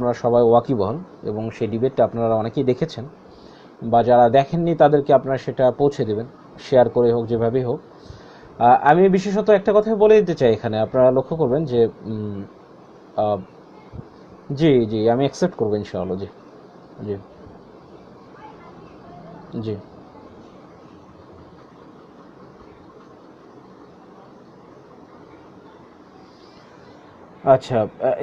আপনারা সবাই ওয়াকিবহাল এবং সেই ডিবেটটা আপনারা অনেকেই দেখেছেন, বা যারা দেখেননি তাদেরকে আপনারা সেটা পৌঁছে দেবেন, শেয়ার করে হোক, যেভাবেই হোক। আমি বিশেষত একটা কথা বলে দিতে চাই এখানে, আপনারা লক্ষ্য করবেন যে জি জি আমি অ্যাকসেপ্ট করবো ইনশাআল্লাহ। জি জি জি আচ্ছা,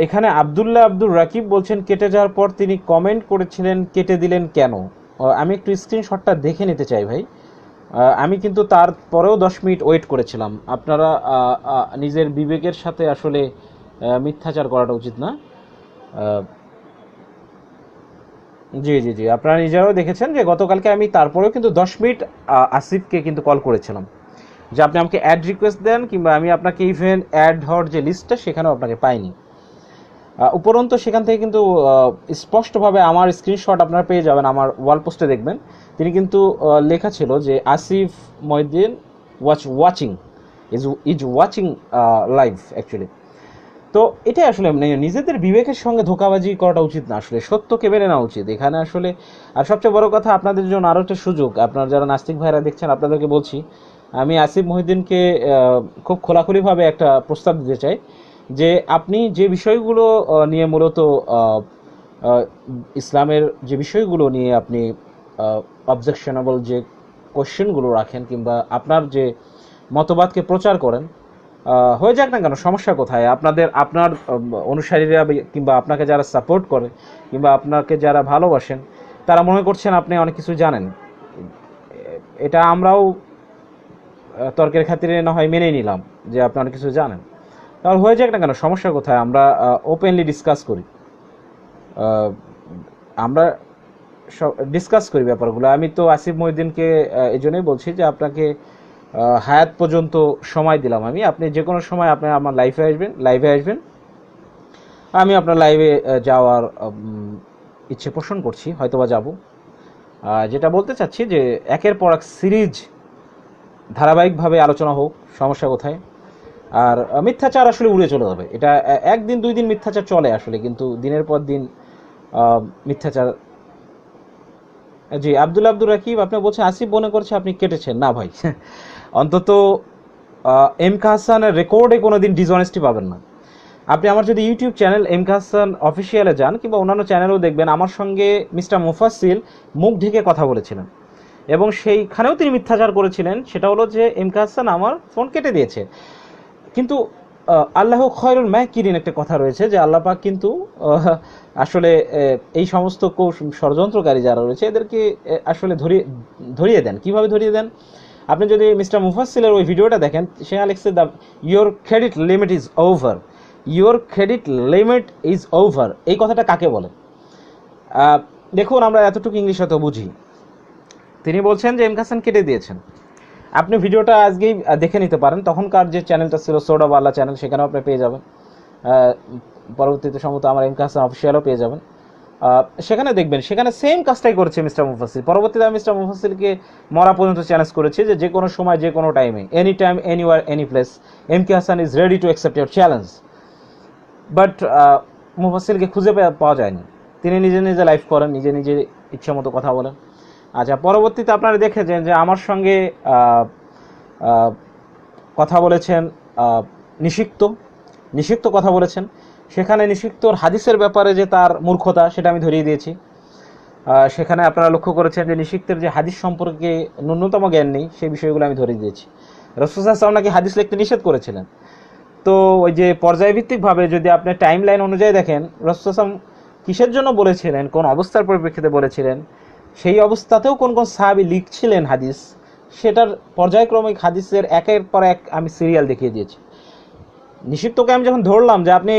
এখানে আব্দুর রাকিব বলছেন কেটে যাওয়ার পর তিনি কমেন্ট করেছিলেন কেটে দিলেন কেন। আমি একটু স্ক্রিনশটটা দেখে নিতে চাই ভাই। আমি কিন্তু তারপরেও 10 মিনিট ওয়েট করেছিলাম। আপনারা নিজের বিবেকের সাথে আসলে মিথ্যাচার করাটা উচিত না। জি জি জি আপনারা নিজেরাও দেখেছেন যে গতকালকে আমি তারপরেও কিন্তু 10 মিনিট আসিফকে কিন্তু কল করেছিলাম যে আপনি আমাকে অ্যাড রিকোয়েস্ট দেন, কিংবা আমি আপনাকে ইভেন অ্যাড হওয়ার যে লিস্টটা সেখানেও আপনাকে পাইনি। উপরন্তু সেখান থেকে কিন্তু স্পষ্টভাবে আমার স্ক্রিনশট আপনারা পেয়ে যাবেন, আমার ওয়াল পোস্টে দেখবেন। তিনি কিন্তু লেখা ছিল যে Asif Mohiuddin watching is watching live actually. তো এটাই আসলে নিজেদের বিবেকের সঙ্গে ধোঁকাবাজি করাটা উচিত না, আসলে সত্যকে মেনে নেওয়া উচিত এখানে আসলে। আর সবচেয়ে বড় কথা, আপনাদের জন্য আরও একটা সুযোগ, আপনারা যারা নাস্তিক ভাইরা দেখছেন আপনাদেরকে বলছি, আমি আসিফ মহিউদ্দিনকে খুব খোলাখুলিভাবে একটা প্রস্তাব দিতে চাই যে আপনি যে বিষয়গুলো নিয়ে মূলত ইসলামের যে বিষয়গুলো নিয়ে আপনি অবজেকশনেবল যে কোশ্চেনগুলো রাখেন, কিংবা আপনার যে মতবাদকে প্রচার করেন, হয়ে যাক না কেন, সমস্যা কোথায়? আপনার অনুসারীরা কিংবা আপনাকে যারা সাপোর্ট করে কিংবা আপনাকে যারা ভালোবাসেন তারা মনে করছেন আপনি অনেক কিছু জানেন। এটা আমরাও তর্কের খাতিরে না হয় মেনে নিলাম যে আপনি অনেক কিছু জানেন, তাহলে হয়ে যাক না কেন, সমস্যা কোথায়? আমরা ওপেনলি ডিসকাস করি, আমরা ডিসকাস করি ব্যাপারগুলো। আমি তো আসিফ মহিউদ্দিনকে এই জন্যই বলছি যে আপনাকে হায়াত পর্যন্ত সময় দিলাম আমি, আপনি যে কোনো সময় আপনি আমার লাইভে আসবেন, আমি আপনার লাইভে যাওয়ার ইচ্ছে পোষণ করছি, হয়তোবা যাব। যেটা বলতে চাচ্ছি যে একের পর এক সিরিজ ধারাবাহিকভাবে আলোচনা হোক, সমস্যা কোথায়? আর মিথ্যাচার আসলে উড়ে চলে যাবে, এটা একদিন 2 দিন মিথ্যাচার চলে আসলে, কিন্তু দিনের পর দিন মিথ্যাচার। জি আব্দুর রাকিব আপনি বলছেন আসিফ মনে করছে আপনি কেটেছেন না ভাই। অন্তত এম কে হাসানের রেকর্ডে কোনো দিন ডিসঅনেস্টি পাবেন না। আপনি আমার যদি YouTube channel M K Hasan অফিসিয়ালে যান, কিংবা অন্যান্য চ্যানেলেও দেখবেন আমার সঙ্গে মিস্টার মুফাসিল মুখ ঢেকে কথা বলেছিলেন, এবং সেইখানেও তিনি মিথ্যাচার করেছিলেন। সেটা হলো যে এম কে হাসান আমার ফোন কেটে দিয়েছে, কিন্তু আল্লাহ খয়রুল মাকিরিন একটা কথা রয়েছে যে আল্লাহ পাক কিন্তু আসলে এই সমস্ত ষড়যন্ত্রকারী যারা রয়েছে এদেরকে আসলে ধরিয়ে দেন। কিভাবে ধরিয়ে দেন? আপনি যদি মিস্টার মুফাসসিলের ওই ভিডিওটা দেখেন, সে লিখছে the your credit limit is over, your credit limit is over. এই কথাটা কাকে বলে? দেখুন, আমরা এতটুকু ইংলিশ হয়তো বুঝি। তিনি বলছেন যে এম কে হাসান কেটে দিয়েছেন। আপনি ভিডিওটা আজকেই দেখে নিতে পারেন, তখনকার যে চ্যানেলটা ছিল সোডাওয়ালা চ্যানেল, সেখানেও আপনি পেয়ে যাবেন। পরবর্তীতে সম্ভবত আমার এম কে হাসান অফিসিয়ালও পেয়ে যাবেন, সেখানে দেখবেন। সেখানে সেম কাজটাই করেছে মিস্টার মুফাসিল। পরবর্তীতে আমি মিস্টার মুফাসিলকে মরা পর্যন্ত চ্যালেঞ্জ করেছি যে কোনো সময় যে কোনো টাইমে, any time, anywhere, any place, M K Hasan is ready to accept your challenge. But মুফাসিলকে খুঁজে পাওয়া যায়নি। তিনি নিজে লাইভ করেন, নিজে ইচ্ছা মতো কথা বলেন। আচ্ছা, পরবর্তীতে আপনারা দেখেছেন যে আমার সঙ্গে কথা বলেছেন নিষিক্ত কথা বলেছেন। সেখানে নিষিক্তর হাদিসের ব্যাপারে যে তার মূর্খতা, সেটা আমি ধরিয়ে দিয়েছি। সেখানে আপনারা লক্ষ্য করেছেন যে নিষিক্তের যে হাদিস সম্পর্কে ন্যূনতম জ্ঞান নেই, সেই বিষয়গুলো আমি ধরিয়ে দিয়েছি। রাসূল সাল্লাল্লাহু আলাইহি ওয়াসাল্লাম নাকি হাদিস লিখতে নিষেধ করেছিলেন। তো ওই যে পর্যায়ভিত্তিকভাবে যদি আপনি টাইম লাইন অনুযায়ী দেখেন, রাসূল সাল্লাল্লাহু আলাইহি ওয়াসাল্লাম কিসের জন্য বলেছিলেন, কোন অবস্থার পরিপ্রেক্ষিতে বলেছিলেন, সেই অবস্থাতেও কোন সাহাবী লিখছিলেন হাদিস, সেটার পর্যায়ক্রমিক হাদিসের একের পর এক আমি সিরিয়াল দেখিয়ে দিয়েছি। নিষিদ্ধকে আমি যখন ধরলাম যে আপনি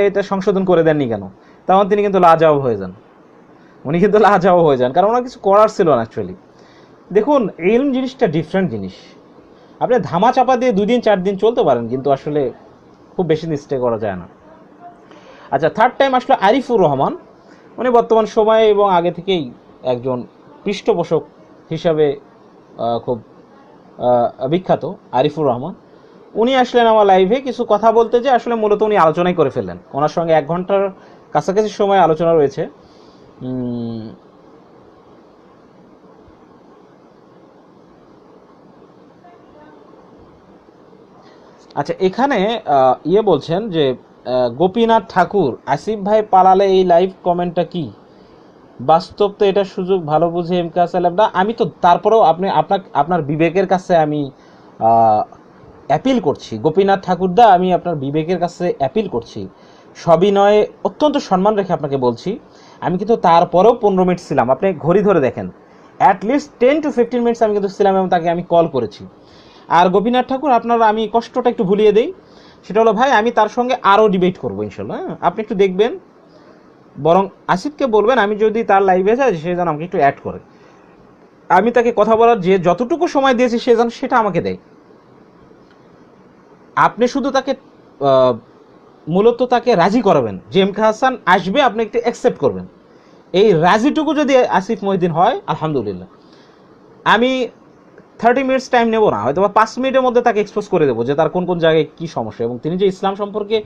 এটা সংশোধন করে দেননি কেন, তখন তিনি কিন্তু লাজবাব হয়ে যান। কারণ ওনার কিছু করার ছিল না অ্যাকচুয়ালি। দেখুন, ইলম জিনিসটা ডিফারেন্ট জিনিস। আপনি ধামা চাপা দিয়ে 2 দিন 4 দিন চলতে পারেন, কিন্তু আসলে খুব বেশি দিন স্টে করা যায় না। আচ্ছা, থার্ড টাইম আসলে আরিফুর রহমান। উনি বর্তমান সময়ে এবং আগে থেকেই একজন পৃষ্ঠপোষক হিসাবে খুব বিখ্যাত, আরিফুর রহমান। উনি আসলেন আমার লাইভে কিছু কথা বলতে, যে আসলে মূলত উনি আলোচনাই করে ফেললেন। ওনার সঙ্গে 1 ঘন্টার কাছাকাছি সময় আলোচনা রয়েছে। আচ্ছা, এখানে বলছেন যে গোপীনাথ ঠাকুর, আসিফ ভাই পালালে এই লাইভ কমেন্টটা কি বাস্তব? তো এটা সুযোগ ভালো বুঝে এম কে হাসান না। আমি তো তারপরেও আপনার বিবেকের কাছে আমি অ্যাপিল করছি গোপীনাথ ঠাকুরদা, আমি আপনার বিবেকের কাছে অ্যাপিল করছি, সবিনয়ে অত্যন্ত সম্মান রেখে আপনাকে বলছি। আমি কিন্তু তারপরেও 15 মিনিট ছিলাম, আপনি ঘড়ি ধরে দেখেন, অ্যাটলিস্ট 10 to 15 মিনিটস আমি কিন্তু ছিলাম এবং তাকে আমি কল করেছি। আর গোপীনাথ ঠাকুর, আপনারা আমি কষ্টটা একটু ভুলিয়ে দিই, সেটা হলো ভাই আমি তার সঙ্গে আরও ডিবেট করবো ইনশাল্লাহ। আপনি একটু দেখবেন, বরং আসিফকে বলবেন আমি যদি তার লাইভে যাই সে যেন আমাকে একটু অ্যাড করে, আমি তাকে কথা বলার যে যতটুকু সময় দিয়েছি সে যেন সেটা আমাকে দেয়। আপনি শুধু তাকে মূলত তাকে রাজি করাবেন যে এম কে হাসান আসবে, আপনি একটু অ্যাকসেপ্ট করবেন। এই রাজিটুকু যদি আসিফ মহিউদ্দিন হয় আলহামদুলিল্লাহ, আমি 30 মিনিটস টাইম নেবো না, হয়তো বা 5 মিনিটের মধ্যে তাকে এক্সপোজ করে দেবো যে তার কোন কোন জায়গায় কী সমস্যা, এবং তিনি যে ইসলাম সম্পর্কে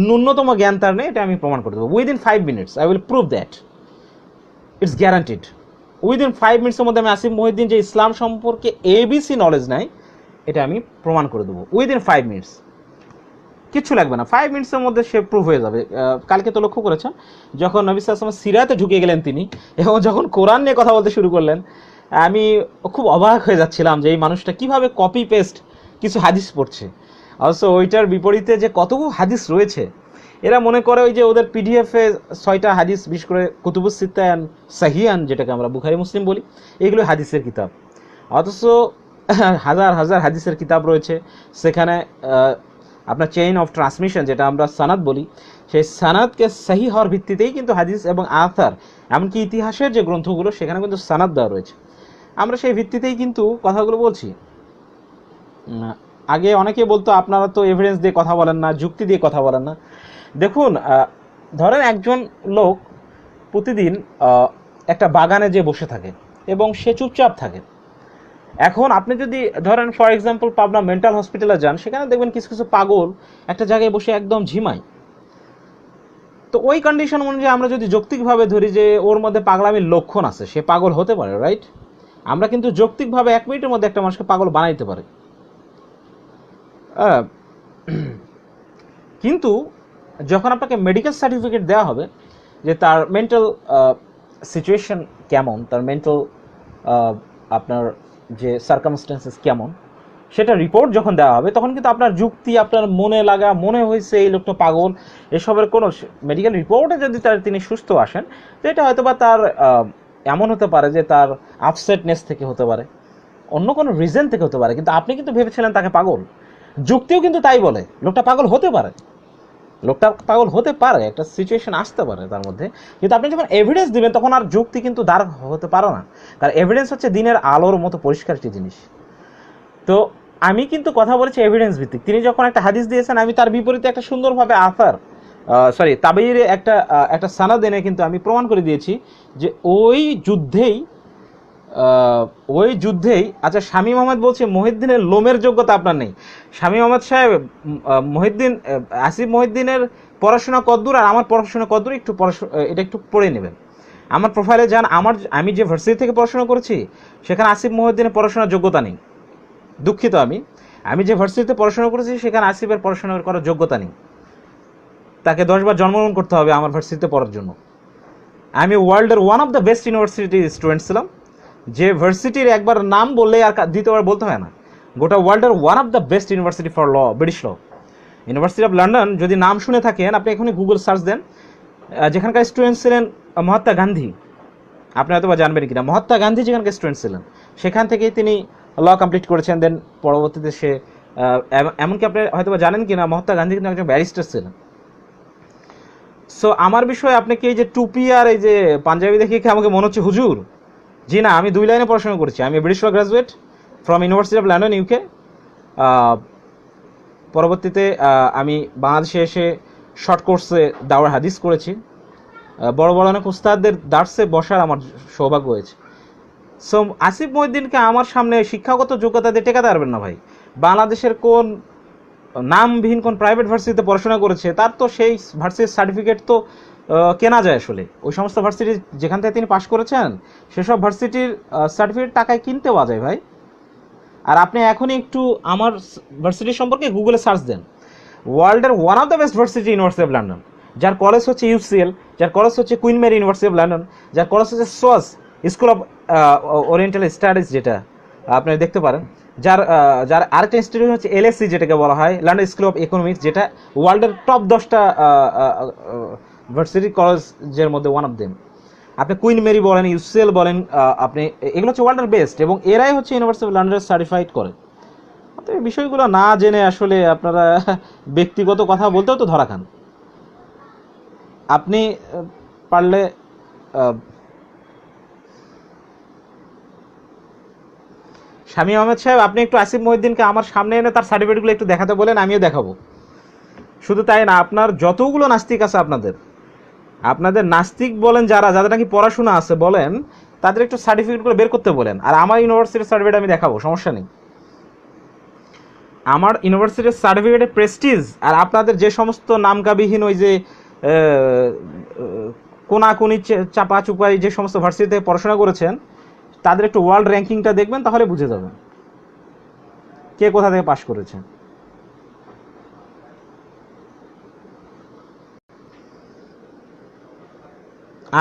ন্যূনতম জ্ঞান তার নেই, এটা আমি প্রমাণ করে দেবো। Within 5 minutes I will prove that, it's guaranteed. Within 5 মিনিটসের মধ্যে আমি আসিফ মহিউদ্দিন যে ইসলাম সম্পর্কে ABC নলেজ নাই, এটা আমি প্রমাণ করে দেবো উইদিন 5 মিনিটস। কিচ্ছু লাগবে না, 5 মিনিটসের মধ্যে সে প্রুভ হয়ে যাবে। কালকে তো লক্ষ্য করেছেন যখন নবী সাল্লাল্লাহু আলাইহি ওয়াসাল্লাম সিরাতে ঢুকে গেলেন তিনি, এবং যখন কোরআন নিয়ে কথা বলতে শুরু করলেন, আমি খুব অবাক হয়ে যাচ্ছিলাম যে এই মানুষটা কিভাবে কপি পেস্ট কিছু হাদিস পড়ছে। অবশ্য ওইটার বিপরীতে যে কতগুলো হাদিস রয়েছে, এরা মনে করে ওই যে ওদের পিডিএফে 6টা হাদিস, বিশেষ করে কুতুবুস সিত্তা অ্যান্ড সাহিয়ান, যেটাকে আমরা বুখারী মুসলিম বলি, এগুলো হাদিসের কিতাব। অথচ হাজার হাজার হাদিসের কিতাব রয়েছে, সেখানে আপনার চেইন অফ ট্রান্সমিশন, যেটা আমরা সানাদ বলি, সেই সানাদকে সহি হওয়ার ভিত্তিতেই কিন্তু হাদিস এবং আথার, এমনকি ইতিহাসের যে গ্রন্থগুলো, সেখানে কিন্তু সানাদ দেওয়া রয়েছে। আমরা সেই ভিত্তিতেই কিন্তু কথাগুলো বলছি। আগে অনেকে বলতো আপনারা তো এভিডেন্স দিয়ে কথা বলেন না, যুক্তি দিয়ে কথা বলেন না। দেখুন, ধরেন একজন লোক প্রতিদিন একটা বাগানে যে বসে থাকে এবং সে চুপচাপ থাকে। এখন আপনি যদি ধরেন ফর এক্সাম্পল পাবনা মেন্টাল হসপিটালে যান, সেখানে দেখবেন কিছু কিছু পাগল একটা জায়গায় বসে একদম ঝিমায়। তো ওই কন্ডিশন অনুযায়ী আমরা যদি যৌক্তিকভাবে ধরি যে ওর মধ্যে পাগলামির লক্ষণ আছে, সে পাগল হতে পারে, রাইট? আমরা কিন্তু যৌক্তিকভাবে 1 মিনিটের মধ্যে একটা মানুষকে পাগল বানাইতে পারি। কিন্তু যখন আপনাকে মেডিকেল সার্টিফিকেট দেওয়া হবে যে তার মেন্টাল সিচুয়েশন কেমন, তার মেন্টাল আপনার যে সার্কামস্টেন্সেস কেমন, সেটা রিপোর্ট যখন দেওয়া হবে, তখন কিন্তু আপনার যুক্তি, আপনার মনে লাগা, মনে হয়েছে এই লোকটা পাগল, এসবের কোনো মেডিকেল রিপোর্টে যদি তিনি সুস্থ আসেন, তো এটা হয়তো বা তার এমন হতে পারে যে তার আপসেটনেস থেকে হতে পারে, অন্য কোনো রিজন থেকে হতে পারে। কিন্তু আপনি কিন্তু ভেবেছিলেন তাকে পাগল। যুক্তিও কিন্তু তাই বলে লোকটা পাগল হতে পারে, লোকটা পাগল হতে পারে, একটা সিচুয়েশন আসতে পারে তার মধ্যে। কিন্তু আপনি যখন এভিডেন্স দিবেন, তখন আর যুক্তি কিন্তু দাঁড় হতে পারে না, কারণ এভিডেন্স হচ্ছে দিনের আলোর মতো পরিষ্কার একটি জিনিস। তো আমি কিন্তু কথা বলেছি এভিডেন্স ভিত্তিক। তিনি যখন একটা হাদিস দিয়েছেন, আমি তার বিপরীতে একটা সুন্দরভাবে তাবিরে একটা সানাদ এনে কিন্তু আমি প্রমাণ করে দিয়েছি যে ওই যুদ্ধেই আচ্ছা, শামীম আহমেদ বলছে মহিউদ্দিনের লোমের যোগ্যতা আপনার নেই। শামীম আহমেদ সাহেব, আসিফ মহিউদ্দিনের পড়াশোনা কদ্দূর আর আমার পড়াশোনা কদ্দূর, এটা একটু পড়ে নেবেন। আমার প্রোফাইলে যান, আমি যে ভার্সিটি থেকে পড়াশোনা করেছি, সেখানে আসিফ মহিউদ্দিনের পড়াশোনার যোগ্যতা নেই। দুঃখিত, আমি যে ভার্সিটিতে পড়াশোনা করেছি সেখানে আসিফের পড়াশোনা করার যোগ্যতা নেই। তাকে 10 বার জন্মগ্রহণ করতে হবে আমার ভার্সিটিতে পড়ার জন্য। আমি ওয়ার্ল্ডের ওয়ান অফ দ্য বেস্ট ইউনিভার্সিটির স্টুডেন্ট ছিলাম, যে ভার্সিটির একবার নাম বললে আর দ্বিতীয়বার বলতে হয় না। গোটা ওয়ার্ল্ডের one of the best university for law, British law, university of London. যদি নাম শুনে থাকেন, আপনি এখনই গুগল সার্চ দেন, যেখানকার স্টুডেন্ট ছিলেন মহাত্মা গান্ধী, আপনি হয়তো বা জানবেন কিনা, মহাত্মা গান্ধী যেখানকার স্টুডেন্ট ছিলেন, সেখান থেকেই তিনি ল কমপ্লিট করেছেন। দেন পরবর্তীতে সে এমনকি আপনি হয়তো বা জানেন কিনা, মহাত্মা গান্ধী কিন্তু একজন ব্যারিস্টার ছিলেন। সো আমার বিষয়ে আপনি কি এই যে টুপি আর এই যে পাঞ্জাবি দেখে কি আমাকে মনে হচ্ছে হুজুর? জি না, আমি 2 লাইনে পড়াশোনা করেছি। আমি British law graduate from university of London, UK. পরবর্তীতে আমি বাংলাদেশে এসে শর্ট কোর্সে দাওয়ার হাদিস করেছি। বড় বড় অনেক উস্তাদদের দার্সে বসার আমার সৌভাগ্য হয়েছে। সো আসিফ মহিউদ্দিনকে আমার সামনে শিক্ষাগত যোগ্যতা দিয়ে টেকাতে পারবেন না ভাই। বাংলাদেশের কোন নামবিহীন কোন প্রাইভেট ভার্সিটিতে পড়াশোনা করেছে, তার তো সেই ভার্সিটির সার্টিফিকেট তো কেনা যায় আসলে। ওই সমস্ত ভার্সিটি যেখান থেকে তিনি পাশ করেছেন সেসব ভার্সিটির সার্টিফিকেট টাকায় কিনতে পাওয়া যায় ভাই। আর আপনি এখনই একটু আমার ভার্সিটি সম্পর্কে গুগলে সার্চ দেন। ওয়ার্ল্ডের one of the best varsity university of London, যার কলেজ হচ্ছে ইউসিএল, যার কলেজ হচ্ছে Queen Mary university of London, যার কলেজ হচ্ছে SOAS school of oriental studies, যেটা আপনি দেখতে পারেন, যার যার আরেকটা ইনস্টিটিউট হচ্ছে এলএসসি, যেটাকে বলা হয় লন্ডন স্কুল অফ ইকোনমিক্স, যেটা ওয়ার্ল্ডের টপ 10টা ভার্সিটি কলেজের মধ্যে ওয়ান অফ দেম। আপনি কুইন মেরি বলেন, ইউসিএল বলেন, আপনি এগুলো হচ্ছে ওয়ার্ল্ডের বেস্ট, এবং এরাই হচ্ছে ইউনিভার্সিটি অফ লন্ডনের সার্টিফাইড করে। তো এই বিষয়গুলো না জেনে আসলে আপনারা ব্যক্তিগত কথা বলতেও তো ধরা খান। আপনি পারলে শামীম আহমেদ সাহেব, আপনি একটু আসিফ মহিউদ্দিনকে আমার সামনে এনে তার সার্টিফিকেটগুলো একটু দেখাতে বলেন, আমিও দেখাবো। শুধু তাই না, আপনার যতগুলো নাস্তিক আছে, আপনাদের নাস্তিক বলেন যাদের নাকি পড়াশোনা আছে বলেন, তাদের একটু সার্টিফিকেটগুলো বের করতে বলেন। আর আমার ইউনিভার্সিটির সার্টিফিকেট আমি দেখাবো, সমস্যা নেই। আমার ইউনিভার্সিটির সার্টিফিকেটের প্রেস্টিজ আর আপনাদের যে সমস্ত নামকাবিহীন ওই যে কোনাকুনি চাপা চুপাই যে সমস্ত ভার্সিটিতে পড়াশোনা করেছেন, তাদের একটু ওয়ার্ল্ড র্যাঙ্কিংটা দেখবেন, তাহলে বুঝে যাবেন কে কোথা থেকে পাশ করেছেন।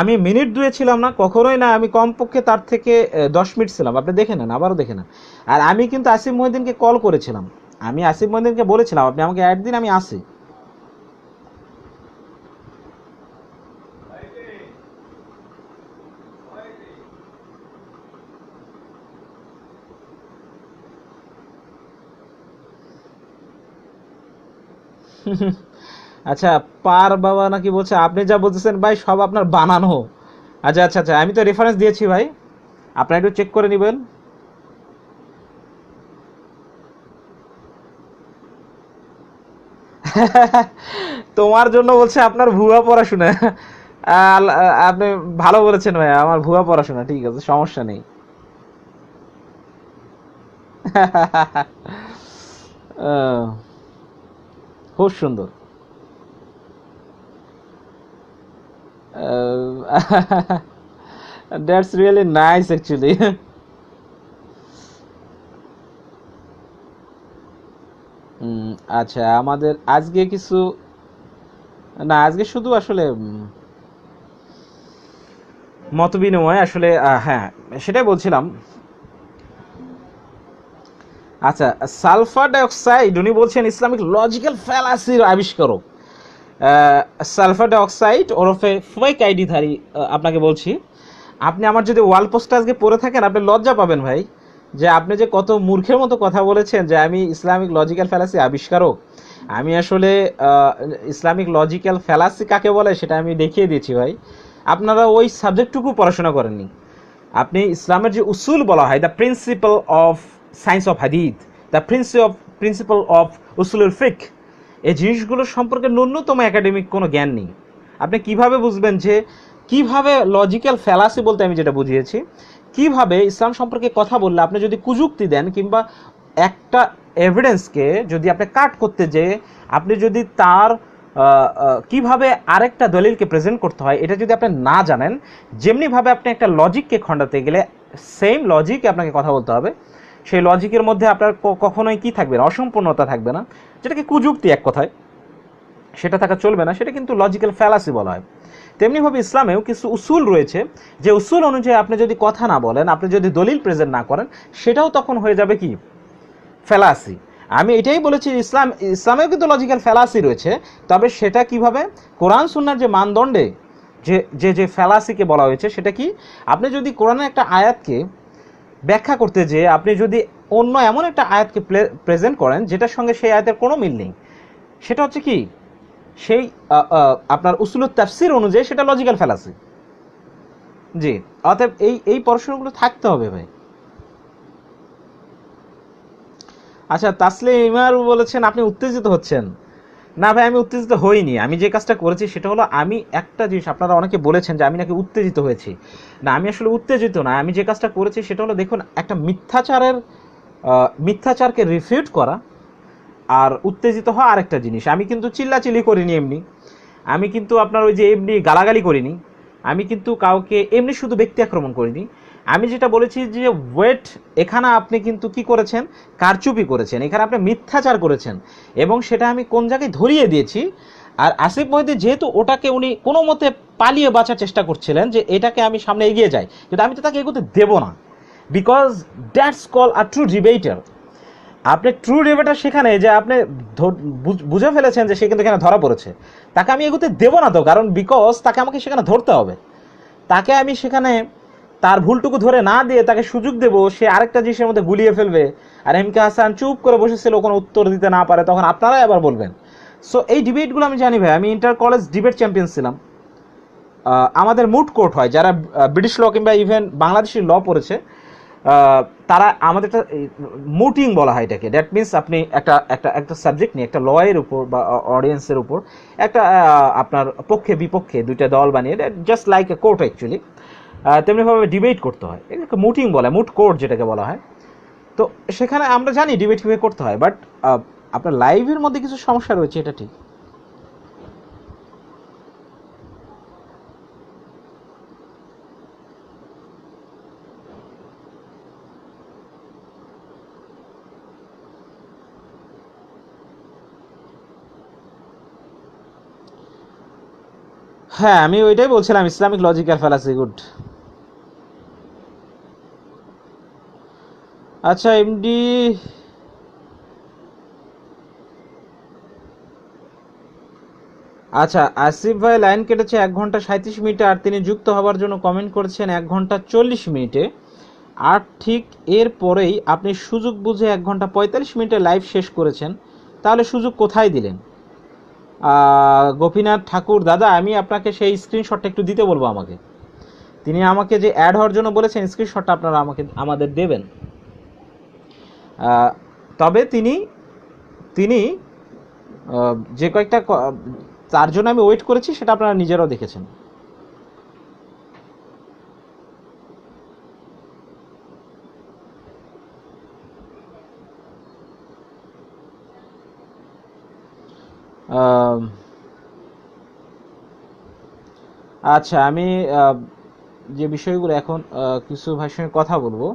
আমি মিনিট 2 ছিলাম না, কখনোই না। আমি কমপক্ষে তার থেকে 10 মিনিট ছিলাম। আপনি দেখে নেন, আবারও দেখে নেন। আর আমি কিন্তু আসিফ মহিউদ্দিনকে কল করেছিলাম, আমি আসিফ মহিউদ্দিনকে বলেছিলাম আপনি আমাকে অ্যাড দিন, আমি আসি। আচ্ছা, পার বাবা নাকি বলছে, আপনি যা বলতেছেন ভাই সব আপনার বানানো। আচ্ছা আচ্ছা আচ্ছা, আমি তো রেফারেন্স দিয়েছি ভাই, আপনারা একটু চেক করে নেবেন। তোমার জন্য বলছে আপনার ভুয়া পড়াশোনা। আপনি ভালো বলেছেন ভাই, আমার ভুয়া পড়াশোনা, ঠিক আছে, সমস্যা নেই। আহ, খুব সুন্দর। That's really nice actually. আচ্ছা, আমাদের আজকে কিছু না, আজকে শুধু আসলে মতবিনিময় আসলে, হ্যাঁ, সেটাই বলছিলাম। আচ্ছা, সালফার ডাইঅক্সাইড উনি বলছেন ইসলামিক লজিক্যাল ফ্যালাসির আবিষ্কারক। সালফার ডাইঅক্সাইড ওরফে ফেক আইডিধারী আপনাকে বলছি, আপনি আমার যদি ওয়াল পোস্টটা আজকে পড়ে থাকেন, আপনি লজ্জা পাবেন ভাই, যে আপনি যে কত মূর্খের মতো কথা বলেছেন যে আমি ইসলামিক লজিক্যাল ফ্যালাসি আবিষ্কারক। আমি আসলে ইসলামিক লজিক্যাল ফ্যালাসি কাকে বলে সেটা আমি দেখিয়ে দিয়েছি ভাই। আপনারা ওই সাবজেক্টটুকু পড়াশোনা করেননি। আপনি ইসলামের যে উসুল বলা হয়, the principle of science of হাদিদ, দ্য প্রিন্সিপাল অফ উসুলুল ফিক, এই জিনিসগুলো সম্পর্কে ন্যূনতম একাডেমিক কোনো জ্ঞান নেই। আপনি কিভাবে বুঝবেন যে কিভাবে লজিক্যাল ফ্যালাসি বলতে আমি যেটা বুঝিয়েছি, কিভাবে ইসলাম সম্পর্কে কথা বললে আপনি যদি কুযুক্তি দেন কিংবা একটা এভিডেন্সকে যদি আপনি কাট করতে যেয়ে আপনি যদি তার কিভাবে আরেকটা দলিলকে প্রেজেন্ট করতে হয় এটা যদি আপনি না জানেন, যেমনিভাবে আপনি একটা লজিককে খণ্ডাতে গেলে সেম লজিকে আপনাকে কথা বলতে হবে, সেই লজিকের মধ্যে আপনার কখনোই কি থাকবে না, অসম্পূর্ণতা থাকবে না, যেটাকে কুযুক্তি এক কথায়, সেটা থাকা চলবে না, সেটা কিন্তু লজিক্যাল ফ্যালাসি বলা হয়। তেমনিভাবে ইসলামেও কিছু উসুল রয়েছে, যে উসুল অনুযায়ী আপনি যদি কথা না বলেন, আপনি যদি দলিল প্রেজেন্ট না করেন, সেটাও তখন হয়ে যাবে কি, ফ্যালাসি। আমি এটাই বলেছি, ইসলামেও কিন্তু লজিক্যাল ফ্যালাসি রয়েছে, তবে সেটা কিভাবে কোরআন সুন্নাহর যে মানদণ্ডে যে যে যে ফ্যালাসিকে বলা হয়েছে সেটা কি, আপনি যদি কোরআনের একটা আয়াতকে ব্যাখ্যা করতে যেয়ে আপনি যদি অন্য এমন একটা আয়াতকে প্রেজেন্ট করেন যেটার সঙ্গে সেই আয়াতের কোনো মিল নেই, সেটা হচ্ছে কি, সেই আপনার উসুলুত তাফসির অনুযায়ী সেটা লজিক্যাল ফ্যালাসি। জি, অতএব এই পড়াশোনাগুলো থাকতে হবে ভাই। আচ্ছা, তাসলিমার বলেছেন আপনি উত্তেজিত হচ্ছেন। না ভাই, আমি উত্তেজিত হইনি। আমি যে কাজটা করেছি সেটা হলো, আমি একটা জিনিস, আপনারা অনেকে বলেছেন যে আমি নাকি উত্তেজিত হয়েছি। না, আমি আসলে উত্তেজিত না। আমি যে কাজটা করেছি সেটা হলো, দেখুন, একটা মিথ্যাচারকে রিফিউট করা আর উত্তেজিত হওয়া আরেকটা জিনিস। আমি কিন্তু চিল্লাচিল্লি করিনি এমনি। আমি কিন্তু আপনার ওই যে এমনি গালাগালি করিনি, আমি কিন্তু কাউকে এমনি শুধু ব্যক্তি আক্রমণ করিনি। আমি যেটা বলেছি যে ওয়েট, এখানে আপনি কিন্তু কি করেছেন, কারচুপি করেছেন, এখানে আপনি মিথ্যাচার করেছেন, এবং সেটা আমি কোন জায়গায় ধরিয়ে দিয়েছি। আর আসিফ মহিউদ্দিন যেহেতু ওটাকে উনি কোনো মতে পালিয়ে বাঁচার চেষ্টা করছিলেন যে এটাকে আমি সামনে এগিয়ে যাই, কিন্তু আমি তো তাকে এগোতে দেবো না, because that's call a true debater. আপনি ট্রু ডিবেটার সেখানে যে আপনি বুঝে ফেলেছেন যে সে কিন্তু এখানে ধরা পড়েছে, তাকে আমি এগোতে দেবো না তো, কারণ বিকজ তাকে আমাকে সেখানে ধরতে হবে। তাকে আমি সেখানে তার ভুলটুকু ধরে না দিয়ে তাকে সুযোগ দেবো সে আরেকটা জিনিসের মধ্যে গুলিয়ে ফেলবে, আর এম কে হাসান চুপ করে বসেছিল, কোনো উত্তর দিতে না পারে, তখন আপনারাই আবার বলবেন। সো এই ডিবেটগুলো আমি জানি ভাই, আমি ইন্টার কলেজ ডিবেট চ্যাম্পিয়ন ছিলাম। আমাদের মুড কোর্ট হয়, যারা ব্রিটিশ ল কিংবা ইভেন বাংলাদেশি ল পড়েছে, তারা আমাদেরটা মুটিং বলা হয় এটাকে। দ্যাট মিনস আপনি একটা একটা একটা সাবজেক্ট নিয়ে একটা লয়ের উপর বা অডিয়েন্সের উপর একটা আপনার পক্ষে বিপক্ষে দুইটা দল বানিয়ে, just like a court actually, তেমনিভাবে ডিবেট করতে হয়, এটাকে মুটিং বলা হয়, মুট কোর্ট যেটাকে বলা হয়। তো সেখানে আমরা জানি ডিবেট কীভাবে করতে হয়, বাট আপনার লাইভের মধ্যে কিছু সমস্যা রয়েছে, এটা ঠিক। হ্যাঁ, আমি ওইটাই বলছিলাম, ইসলামিক লজিক্যাল ফ্যালাসি, গুড। আচ্ছা এমডি, আচ্ছা আসিফ ভাই লাইন কেটেছে 1 ঘন্টা 37 মিনিটে, আর তিনি যুক্ত হওয়ার জন্য কমেন্ট করেছেন 1 ঘন্টা 40 মিনিটে। আর ঠিক এর পরেই আপনি সুযোগ বুঝে 1 ঘন্টা 45 মিনিটে লাইভ শেষ করেছেন, তাহলে সুযোগ কোথায় দিলেন? গোপীনাথ ঠাকুর দাদা, আমি আপনাকে সেই স্ক্রিনশটটা একটু দিতে বলবো আমাকে। তিনি আমাকে যে অ্যাড হওয়ার জন্য বলেছেন, স্ক্রিনশটটা আপনারা আমাদের দেবেন। তবে তিনি তিনি যে কয়েকটা তার জন্য আমি ওয়েট করেছি, সেটা আপনারা নিজেরাও দেখেছেন। আচ্ছা, আমি যে বিষয়গুলো এখন কিছু ভাইয়ের সঙ্গে কথা বলবো,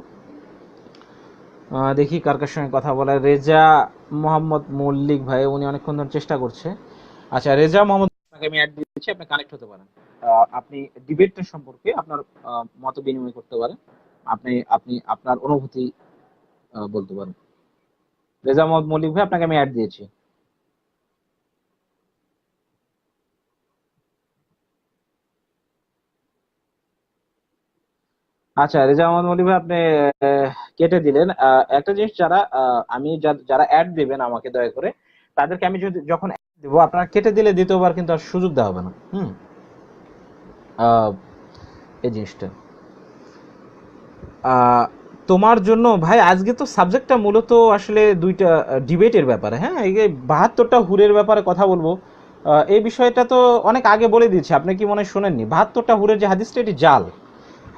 দেখি কার কার সঙ্গে কথা বলা। রেজা মোহাম্মদ মল্লিক ভাই, উনি অনেকক্ষণ ধরে চেষ্টা করছে। আচ্ছা রেজা মোহাম্মদ, আপনাকে আমি অ্যাড দিচ্ছি, আপনি কানেক্ট হতে পারেন। আপনি ডিবেটটা সম্পর্কে আপনার মত বিনিময় করতে পারেন, আপনি আপনি আপনার অনুভূতি বলতে পারেন। রেজা মোহাম্মদ মল্লিক ভাই, আপনাকে আমি অ্যাড দিয়েছি। আচ্ছা রেজা মোহাম্মদ মল্লিক ভাই, আপনি কেটে দিলেন। একটা জিনিস, যারা আমি যারা অ্যাড দেবেন আমাকে দয়া করে, তাদেরকে আমি যদি যখন অ্যাড দেবো, আপনারা কেটে দিলে দ্বিতীয়বার কিন্তু আর সুযোগ দেওয়া হবে না। এই জিনিসটা তোমার জন্য ভাই, আজকে তো সাবজেক্টটা মূলত আসলে দুইটা ডিবেটের ব্যাপারে। হ্যাঁ, এই 72টা হুরের ব্যাপারে কথা বলবো। এই বিষয়টা তো অনেক আগে বলে দিয়েছি, আপনি কি মনে হয় শোনেননি? 72টা হুরের যে হাদিসটা, এটি জাল,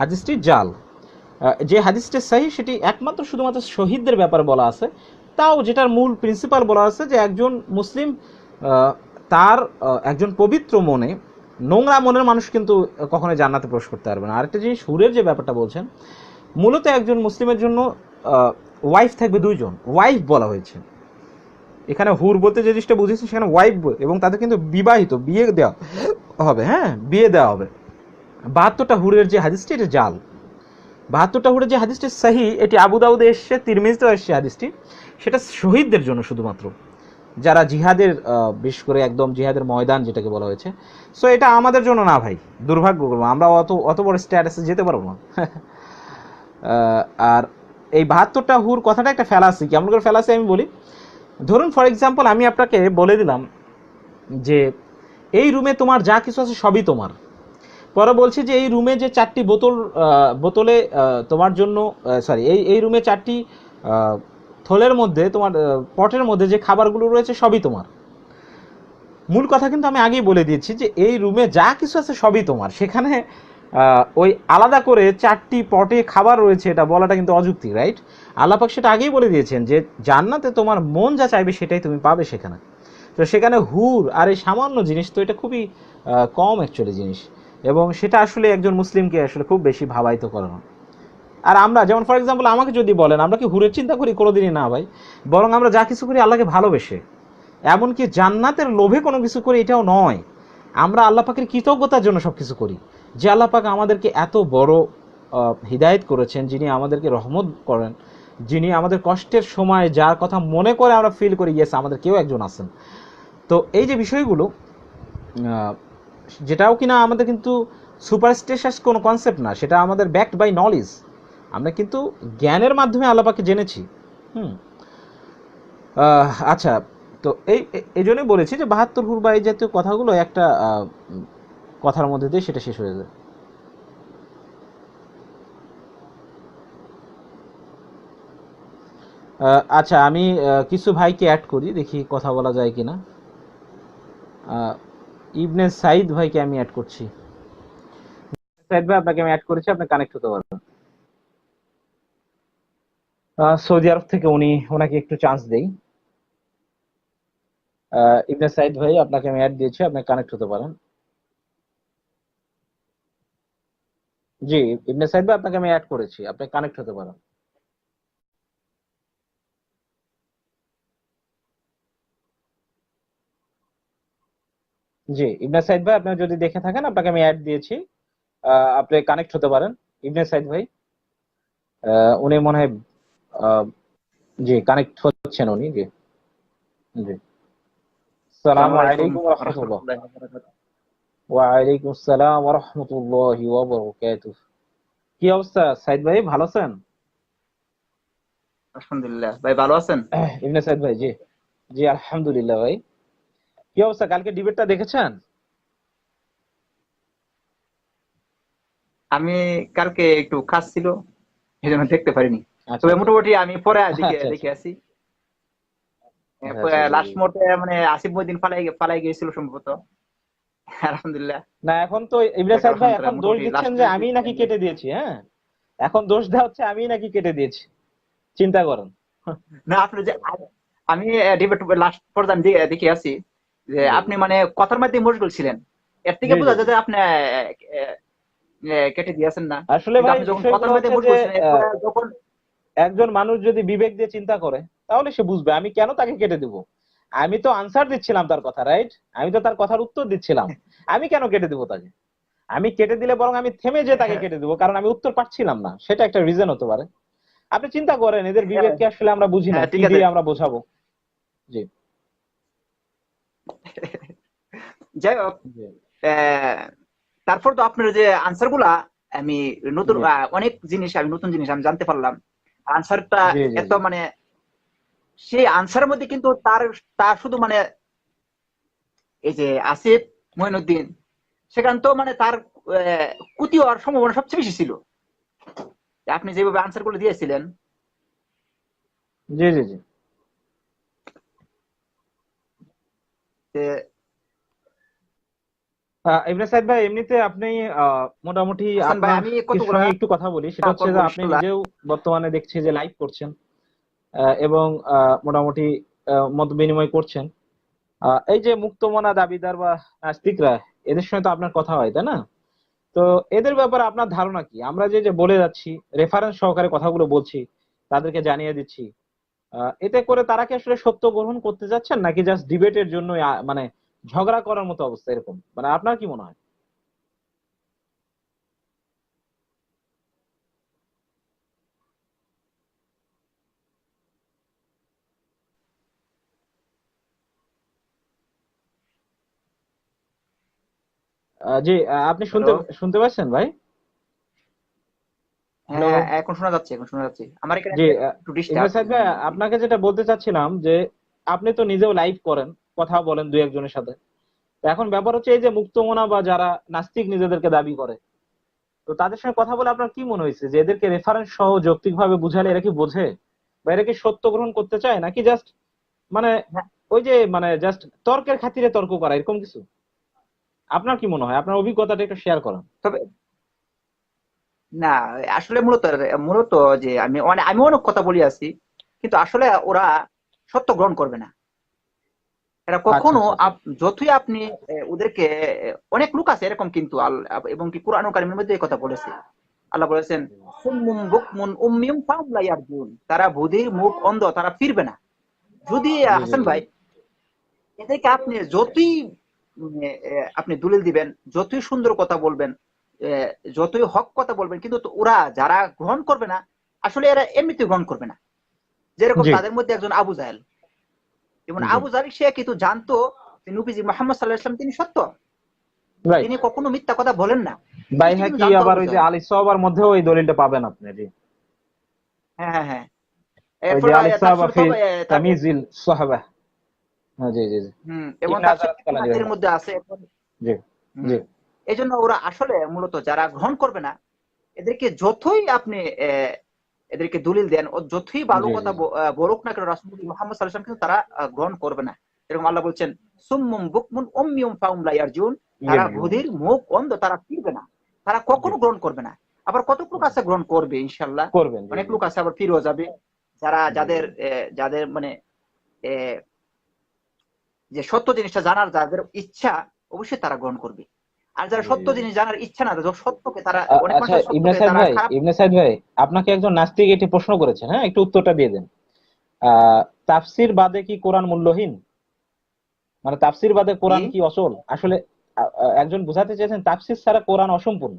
হাদিসটি জাল। যে হাদিসটা সহি, সেটি একমাত্র শুধুমাত্র শহীদদের ব্যাপারে বলা আছে, তাও যেটার মূল প্রিন্সিপাল বলা আছে যে একজন মুসলিম তার একজন পবিত্র মনে, নোংরা মনের মানুষ কিন্তু কখনোই জান্নাতে প্রবেশ করতে পারবে না। আরেকটা জিনিস, হুরের যে ব্যাপারটা বলছেন, মূলত একজন মুসলিমের জন্য ওয়াইফ থাকবে 2জন, ওয়াইফ বলা হয়েছে এখানে। হুর বলতে যে জিনিসটা বুঝেছি, সেখানে ওয়াইফ, এবং তাদের কিন্তু বিবাহিত, বিয়ে দেওয়া হবে। হ্যাঁ, বিয়ে দেওয়া হবে। 72টা হুরের যে হাদিসটি, এটা জাল। 72টা হুরের যে হাদিসটি সহি, এটি আবু দাউদে এসছে, তিরমিজিতেও এসছে হাদিসটি। সেটা শহীদদের জন্য শুধুমাত্র, যারা জিহাদের, বিশেষ করে একদম জিহাদের ময়দান যেটাকে বলা হয়েছে। সো এটা আমাদের জন্য না ভাই, দুর্ভাগ্য, আমরা অত বড় স্ট্যাটাসে যেতে পারবো না। আর এই 72টা হুর কথাটা একটা ফ্যালাসি। কেমন করে ফ্যালাসি আমি বলি, ধরুন ফর এক্সাম্পল আমি আপনাকে বলে দিলাম যে এই রুমে তোমার যা কিছু আছে সবই তোমার। পরে বলছি যে এই রুমে যে 4টি বোতলে তোমার জন্য, সরি, এই রুমে 4টি থলের মধ্যে, তোমার পটের মধ্যে যে খাবারগুলো রয়েছে সবই তোমার। মূল কথা কিন্তু আমি আগেই বলে দিয়েছি যে এই রুমে যা কিছু আছে সবই তোমার। সেখানে ওই আলাদা করে 4টি পটে খাবার রয়েছে এটা বলাটা কিন্তু অযৌক্তিক, রাইট? আল্লাহ পাক সেটা আগেই বলে দিয়েছেন যে জান্নাতে তোমার মন যা চাইবে সেটাই তুমি পাবে সেখানে। তো সেখানে হুর আর এই সামান্য জিনিস, তো এটা খুবই কম অ্যাকচুয়ালি জিনিস, এবং সেটা আসলে একজন মুসলিমকে আসলে খুব বেশি ভাবায়িত করে না। আর আমরা যেমন ফর এক্সাম্পল আমাকে যদি বলেন আমরা কি হুরের চিন্তা করি, কোনোদিনই না ভাই। বরং আমরা যা কিছু করি আল্লাহকে ভালোবেসে, এমনকি জান্নাতের লোভে কোনো কিছু করি এটাও নয়, আমরা আল্লাহ পাকের কৃতজ্ঞতার জন্য সব কিছু করি, যে আল্লাহ পাক আমাদেরকে এত বড় হিদায়ত করেছেন, যিনি আমাদেরকে রহমত করেন, যিনি আমাদের কষ্টের সময় যার কথা মনে করে আমরা ফিল করি ইয়েস আমাদের কেউ একজন আছেন। তো এই যে বিষয়গুলো, আহ, যেটাও কিনা আমাদের কিন্তু সুপারস্টিশিয়াস কোনো কনসেপ্ট না, সেটা আমাদের ব্যাকড বাই নলেজ, আমরা কিন্তু জ্ঞানের মাধ্যমে আল্লাহ পাককে জেনেছি। হুম। আচ্ছা, তো এই জন্যই বলেছি যে 72 হুর বা এই জাতীয় কথাগুলো একটা কথার মধ্যে দিয়ে সেটা শেষ হয়ে যায়। আচ্ছা, আমি কিছু ভাইকে অ্যাড করি, দেখি কথা বলা যায় কিনা। ইবনে সাইদ ভাইকে আমি অ্যাড করছি। সাইদ ভাই, আপনাকে আমি অ্যাড করেছি, আপনি কানেক্ট হতে পারবেন। সৌদি আরব থেকে ওনাকে একটু চান্স দেই। ইবনে সাইদ ভাই, আপনাকে আমি অ্যাড দিয়েছি, আপনি কানেক্ট হতে পারেন। জি, ইবনে সাইদ ভাই, আপনাকে আমি অ্যাড করেছি, আপনি কানেক্ট হতে পারেন। জি, ইবনে সাইদ ভাই, আপনি যদি দেখে থাকেন, আপনাকে আমি অ্যাড দিয়েছি, আপনি কানেক্ট হতে পারেন। ইবনে সাইদ ভাই, উনি মনে হয় আহ, জি কানেক্ট হচ্ছেন উনি। জি, জি। আসসালামু সালামু আলাইকুম আলাইকুম ওয়া রহমতুল্লাহ। রাহমাতুল্লাহি ওয়া বারাকাতুহু। ওয়ালাইকুম আসসালাম ওয়া রাহমাতুল্লাহি ওয়া বারাকাতুহু। কি অবস্থা সাইদ ভাই, ভালো আছেন? আলহামদুলিল্লাহ, ভাই ভালো আছেন? ইবনে সাইদ ভাই, জি জি আলহামদুলিল্লাহ ভাই। কি অবস্থা, কালকে ডিবেটটা দেখেছেন? আমি কালকে একটু কাজ ছিল, এজন্য দেখতে পারিনি। আচ্ছা তবে আচ্ছা মোটামুটি আমি পরে দেখে আচ্ছা দেখে আচ্ছা আসি। আচ্ছা জি জি। লাস্ট মোডে মানে আসিফ মহিউদ্দিন পালাই গিয়েছিল সম্ভবত। আলহামদুলিল্লাহ, না, এখন তো ইবনে যাক সাইদ ভাই এখন আলহামদুলিল্লাহ, দোষ মোটামুটি দিচ্ছেন লাস্ট যে মিনিট আমি নাকি কেটে দিয়েছি। হ্যাঁ, এখন দোষ দেওয়া হচ্ছে আমি নাকি কেটে দিয়েছি, চিন্তা করেন। না আপনি যে আমি ডিবেট লাস্ট পর্যন্ত আমি দেখে আসি যে জি আপনি মানে কথার মধ্যে মশগুল ছিলেন। এর থেকে জি জি বোঝা জি। যায় যে আপনি কেটে দিয়েছেন না। আসলে কিন্তু ভাই আপনি যখন বিষয়গুলো কথার মধ্যে হচ্ছে যে মশগুল ছিলেন এরপরে যখন একজন মানুষ যদি বিবেক দিয়ে চিন্তা করে তাহলে সে বুঝবে আমি কেন তাকে কেটে দিব। আমি তো আনসার দিচ্ছিলাম তার কথা, রাইট? আমি তো তার কথার উত্তর দিচ্ছিলাম, আমি কেন কেটে দিব তাকে? আমি কেটে দিলে বরং আমি থেমে যে তাকে কেটে দিব, কারণ আমি উত্তর পাচ্ছিলাম না, সেটা একটা রিজন হতে পারে। আপনি চিন্তা করেন এদের হ্যাঁ, বিবেককে আসলে আমরা বুঝি না, হ্যাঁ কি ঠিক আছে। দিয়ে আমরা বোঝাবো। জি যাই হোক, জি আহ, তারপর তো আপনার যে আনসার গুলা আমি নতুন জি অনেক জিনিস আমি নতুন জিনিস আমি জানতে পারলাম। আনসারটা জি জি এত জি মানে সেই আনসারের মধ্যে কিন্তু তার তার শুধু মানে এই যে আসিফ মঈনুদ্দিন সেখানে তো মানে তার কুতি হওয়ার সম্ভাবনা সবচেয়ে বেশি ছিল। আপনি যেভাবে আনসার গুলো দিয়েছিলেন জি জি জি। যে ইবনে সাইদ ভাই, এমনিতে আপনি মোটামুটি হাসান ভাই, আপনার আমি কিছুর কতগুলা সঙ্গে একটু কথা বলি, সেটা হচ্ছে করবো যে আপনি ইনশাল্লাহ। নিজেও বর্তমানে দেখছি যে লাইভ করছেন, এবং মোটামুটি মত বিনিময় করছেন। এই যে মুক্তমনা দাবিদার বা নাস্তিকরা, এদের সঙ্গে তো আপনার কথা হয়, তাই না? তো এদের ব্যাপারে আপনার ধারণা কি? আমরা যে যে বলে যাচ্ছি, রেফারেন্স সহকারে কথাগুলো বলছি, তাদেরকে জানিয়ে দিচ্ছি, এতে করে তারা কি আসলে সত্য গ্রহণ করতে যাচ্ছেন, নাকি জাস্ট ডিবেটের জন্য মানে ঝগড়া করার মতো অবস্থা, এরকম মানে আপনার কি মনে হয়? জি, আপনি শুনতে হ্যালো, শুনতে পাচ্ছেন ভাই? হ্যাঁ হ্যালো। হ্যাঁ, এখন শোনা যাচ্ছে, এখন শোনা যাচ্ছে। আমার এখানে জি, একটু ইমরান ডিস্টার্ব সাহেব ভাই, আপনাকে যেটা বলতে চাচ্ছিলাম যে আপনি তো নিজেও লাইভ করেন, কথা বলেন দুই একজনের সাথে। তো এখন ব্যাপার হচ্ছে এই যে মুক্তমনা বা যারা নাস্তিক নিজেদেরকে দাবি করে, তো তাদের সঙ্গে কথা বলে আপনার কি মনে হয়েছে যে এদেরকে রেফারেন্স সহ যৌক্তিক ভাবে বুঝালে এরা কি বোঝে, বা এরা কি সত্য গ্রহণ করতে চায়, নাকি জাস্ট মানে ওই যে মানে জাস্ট তর্কের খাতিরে তর্ক করা, এরকম কিছু? আপনার কি মনে হয়? আপনার অভিজ্ঞতাটা একটু শেয়ার করেন। তবে না, আসলে মূলত মূলত যে আমি অনেক কথা বলি আছি, কিন্তু আসলে ওরা সত্য গ্রহণ করবে না। এরা আচ্ছা কখনো আচ্ছা আচ্ছা। যতই আপনি ওদেরকে অনেক লোক আছে এরকম কিন্তু এবং কি কোরআন কারিমের মধ্যে এই কথা বলেছে। আল্লাহ বলেছেন সুম্মুম বুকমুন উম্মিয়ুম ফাহুম লা ইয়ারজুন, তারা বধির মুখ অন্ধ, তারা ফিরবে না। যদি জি জি হাসান জি ভাই এদেরকে আপনি যতই আপনি দলিল দিবেন, যতই সুন্দর কথা বলবেন, যতই হক কথা বলবেন, কিন্তু তো ওরা যারা গ্রহণ করবে না, আসলে এরা এমনিতে গ্রহণ করবে না। যেরকম জি তাদের মধ্যে একজন আবু জাহেল, যেমন জি আবু জাহেল সে কিন্তু জানতো যে নবীজি মুহাম্মদ সাল্লাল্লাহু আলাইহি ওয়াসাল্লাম তিনি সত্য, রাইট। তিনি কখনো মিথ্যা কথা বলেন না। এই জিনিসটা কিন্তু বাইহাকি জানতো আবার আবু ওই যে জাহেল। আলী সাহাবার মধ্যেও এই দলিলটা পাবেন আপনি। জি, হ্যাঁ হ্যাঁ হ্যাঁ। ওই এরপর যে আলী সাহাবা তাফসীর ফি তারপর তামিজিল সাহাবা। হ্যাঁ, জি জি জি। এবং ইবনে হাজার তাফসীর ইবনে আসকালানি কাসিরের মধ্যে রাহিমাহুল্লাহ। আছে। জি জি এই জন্য ওরা আসলে মূলত যারা গ্রহণ করবে না, এদেরকে যতই আপনি এদেরকে দলিল দেন, ও যতই ভালো জি জি কথা বলুক না কেন, রাসূল মুহাম্মদ সাল্লাল্লাহু আলাইহি ওয়াসাল্লাম কিন্তু তারা গ্রহণ করবে না। এরকম আল্লাহ বলছেন সুম্মুম বুকমুন উম্মিয়ুম ফাহুম লা ইয়ারজুন, তারা বধির মুখ অন্ধ, তারা ফিরবে না, তারা জি কখনো গ্রহণ করবে না। আবার কতক লোক আছে গ্রহণ করবে ইনশাআল্লাহ, করবেন। জি অনেক জি লোক আছে আবার ফিরেও যাবে, যারা জি জি যাদের মানে আহ, যে সত্য জিনিসটা জানার যাদের ইচ্ছা, অবশ্যই তারা গ্রহণ করবে। আর যারা জি সত্য জি জি। জিনিস জানার ইচ্ছা না, যারা সত্যকে তারা, অনেক মানুষ আচ্ছা আছে ইবনে সত্যকে সাইদ তারা ভাই, খারাপ। ইবনে সাইদ ভাই, আপনাকে একজন নাস্তিক এটি প্রশ্ন করেছেন, হ্যাঁ, একটু উত্তরটা দিয়ে দেন। তাফসির বাদে কি কোরআন মূল্যহীন? মানে তাফসির বাদে কি? কোরআন কি অচল আসলে? একজন বোঝাতে চেয়েছেন তাফসির ছাড়া কোরআন অসম্পূর্ণ।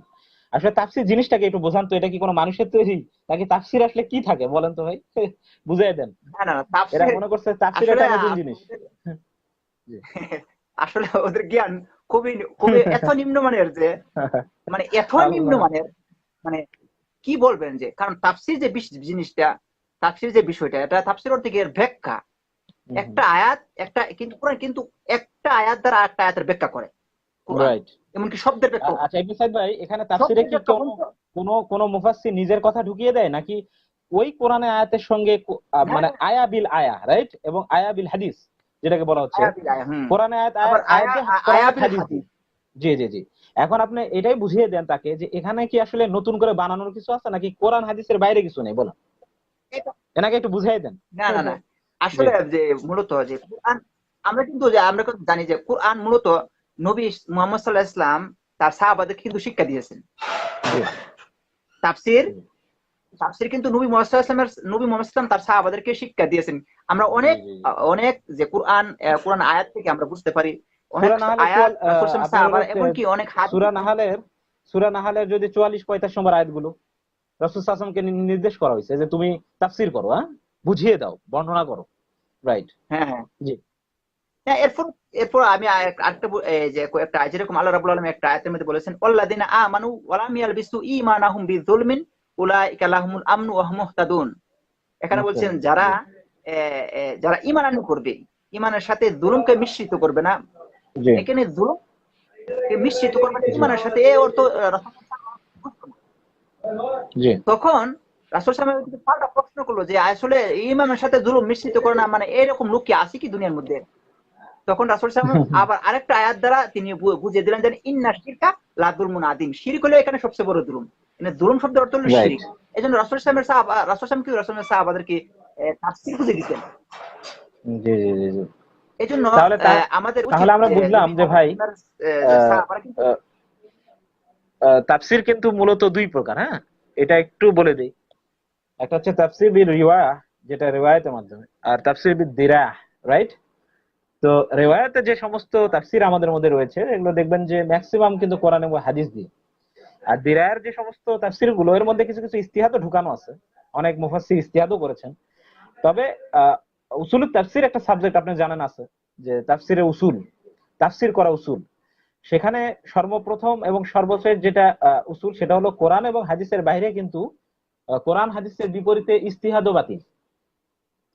আসলে তাফসির জিনিসটাকে একটু বোঝান তো, এটা কি কোনো মানুষের তৈরি নাকি? তাফসির আসলে কি থাকে বলেন তো ভাই, বুঝাই দেন। না না না, এরা তাফসীর মনে করছে তাফসির আসলে একটা নতুন জিনিস। জি। আসলে ওদের জ্ঞান খুবই খুবই এত নিম্নমানের যে, মানে এত আল্লাহ। নিম্নমানের, মানে কি বলবেন যে, কারণ তাফসীর যে জিনিসটা, তাফসীর যে বিষয়টা, এটা তাফসীর অর্থে গিয়ে ব্যাখ্যা। একটা আয়াত, একটা কিন্তু কোরআন কিন্তু একটা আয়াত দ্বারা আরেকটা আয়াতের ব্যাখ্যা করে কোরআন, রাইট। এমনকি শব্দের ব্যাখ্যা করে। আচ্ছা ইবনে সাইদ ভাই, এখানে তাফসিরে শব্দের কি ব্যাখ্যা কোনো বলতে কোনো কোনো মুফাসসির নিজের কথা ঢুকিয়ে দেয় নাকি ওই কোরআনের আয়াতের সঙ্গে হ্যাঁ মানে হ্যাঁ, আয়া বিল আয়া, রাইট, এবং আয়া বিল হাদিস যেটাকে বলা হচ্ছে, আয়া বিল আয়া, কোরআনে আয়াত আবার আয়াত আয়াত আয়া দিয়ে, আয়া কোরআনে আয়াত বিল হাদিস দিয়ে। হাদিস। জি জি জি। এখন আপনি এটাই বুঝিয়ে দেন তাকে যে এখানে কি আসলে নতুন করে বানানোর কিছু আছে নাকি কোরআন হাদিসের বাইরে কিছু নেই, বলেন। এনাকে একটু বুঝিয়ে দেন। না না না, জি আসলে যে মূলত যে কোরআন, আমরা কিন্তু জানি যে কোরআন মূলত নবী মুহাম্মদ সাল্লাল্লাহু আলাইহি ওয়াসাল্লাম তার সাহাবাদের কিন্তু শিক্ষা দিয়েছেন। জি তাফসীর জি তাফসীর কিন্তু নবী মুহাম্মদ সাল্লাল্লাহু তার সাহাবাদেরকে শিক্ষা দিয়েছেন। আমরা জি অনেক জি। অনেক যে কোরআন আয়াত থেকে আমরা বুঝতে পারি, অনেক সূরা নাহালের আয়াত রাসূল সাল্লাল্লাহু আপনার হলো সাহাবা, এমনকি অনেক হাদিস। সূরা নাহালের সূরা নাহালের যদি 44-45 নম্বর আয়াতগুলো রাসূল সাল্লাল্লাহু আলাইহি ওয়াসাল্লামকে নির্দেশ করা হয়েছে যে তুমি তাফসীর করো, হ্যাঁ, বুঝিয়ে দাও, বর্ণনা করো। রাইট। হ্যাঁ হ্যাঁ জি হ্যাঁ। এরপর এরপর আমি আরেকটা যে কয়েকটা আয়াত, যেরকম আল্লাহ রাব্বুল আলামিন একটা আয়াতের মধ্যে বলেছেন ওয়াল্লাযিনা আমানু ওয়া লাম ইয়ালবিসু ঈমানাহুম বিযুলমিন উলাইকা লাহুমুল আমনু ওয়া হুম মুহতাদুন। এখানে বলছেন মুহতাদিন। যারা জি যারা ঈমান আনয়ন করবে, ঈমানের সাথে জুলুমকে মিশ্রিত করবে না। জি এখানে জুলুমকে মিশ্রিত করবে না জি ঈমানের সাথে, এই অর্থ রাসূল বুঝতো না। জি তখন রাসূল সাল্লাল্লাহু আলাইহি ওয়াসাল্লাম পাল্টা প্রশ্ন করলো যে আসলে ঈমানের সাথে জুলুম মিশ্রিত করে না, মানে এরকম লোক কি আছে কি দুনিয়ার মধ্যে? তখন রাসূল সাল্লাল্লাহু আলাইহি ওয়াসাল্লাম আবার আরেকটা আয়াত দ্বারা তিনি বুঝিয়ে দিলেন যে ইন্না শিরকা লা যুলমুন আযীম। শিরক হলো এখানে সবচেয়ে বড় জুলুম। এখানে জুলুম শব্দের অর্থ হলো রাইট। শিরক। এজন্য রাসূল সাল্লাল্লাহু আলাইহি ওয়াসাল্লাম সাহাবাদেরকে তাফসীর বুঝিয়ে দিতেন। জি জি জি জি। এজন্য তাহলে আমাদের উচিত তাহলে আমরা যে বুঝলাম নবী যে ভাই, মুহাম্মদের যে আহ, সাহাবারা কিন্তু আহ, তাফসীর কিন্তু মূলত দুই প্রকার, হ্যাঁ, এটা একটু বলে দিই। একটা হচ্ছে তাফসীর বিল রিওয়ায়া, যেটা রিওয়ায়াতের মাধ্যমে, আর তাফসীর বিদ দিরাহ, রাইট। তো রিওয়ায়াতে যে সমস্ত তাফসীর আমাদের মধ্যে রয়েছে এগুলো দেখবেন যে ম্যাক্সিমাম কিন্তু কোরআন এবং হাদিস দিয়ে। আর দিরায়ের যে সমস্ত তাফসীর গুলো, এর মধ্যে কিছু কিছু ইস্তিহাদও ঢুকানো আছে, অনেক মুফাসসির ইস্তিহাদও করেছেন। তবে উসুলুত তাফসীর একটা সাবজেক্ট আপনি জানেন আছে, যে তাফসীরে উসুল, তাফসীর করা উসুল। সেখানে সর্বপ্রথম এবং সর্বশেষ যেটা উসুল, সেটা হলো কোরআন এবং হাদিসের বাইরে কিন্তু কোরআন হাদিসের বিপরীতে ইস্তিহাদও বাতিল।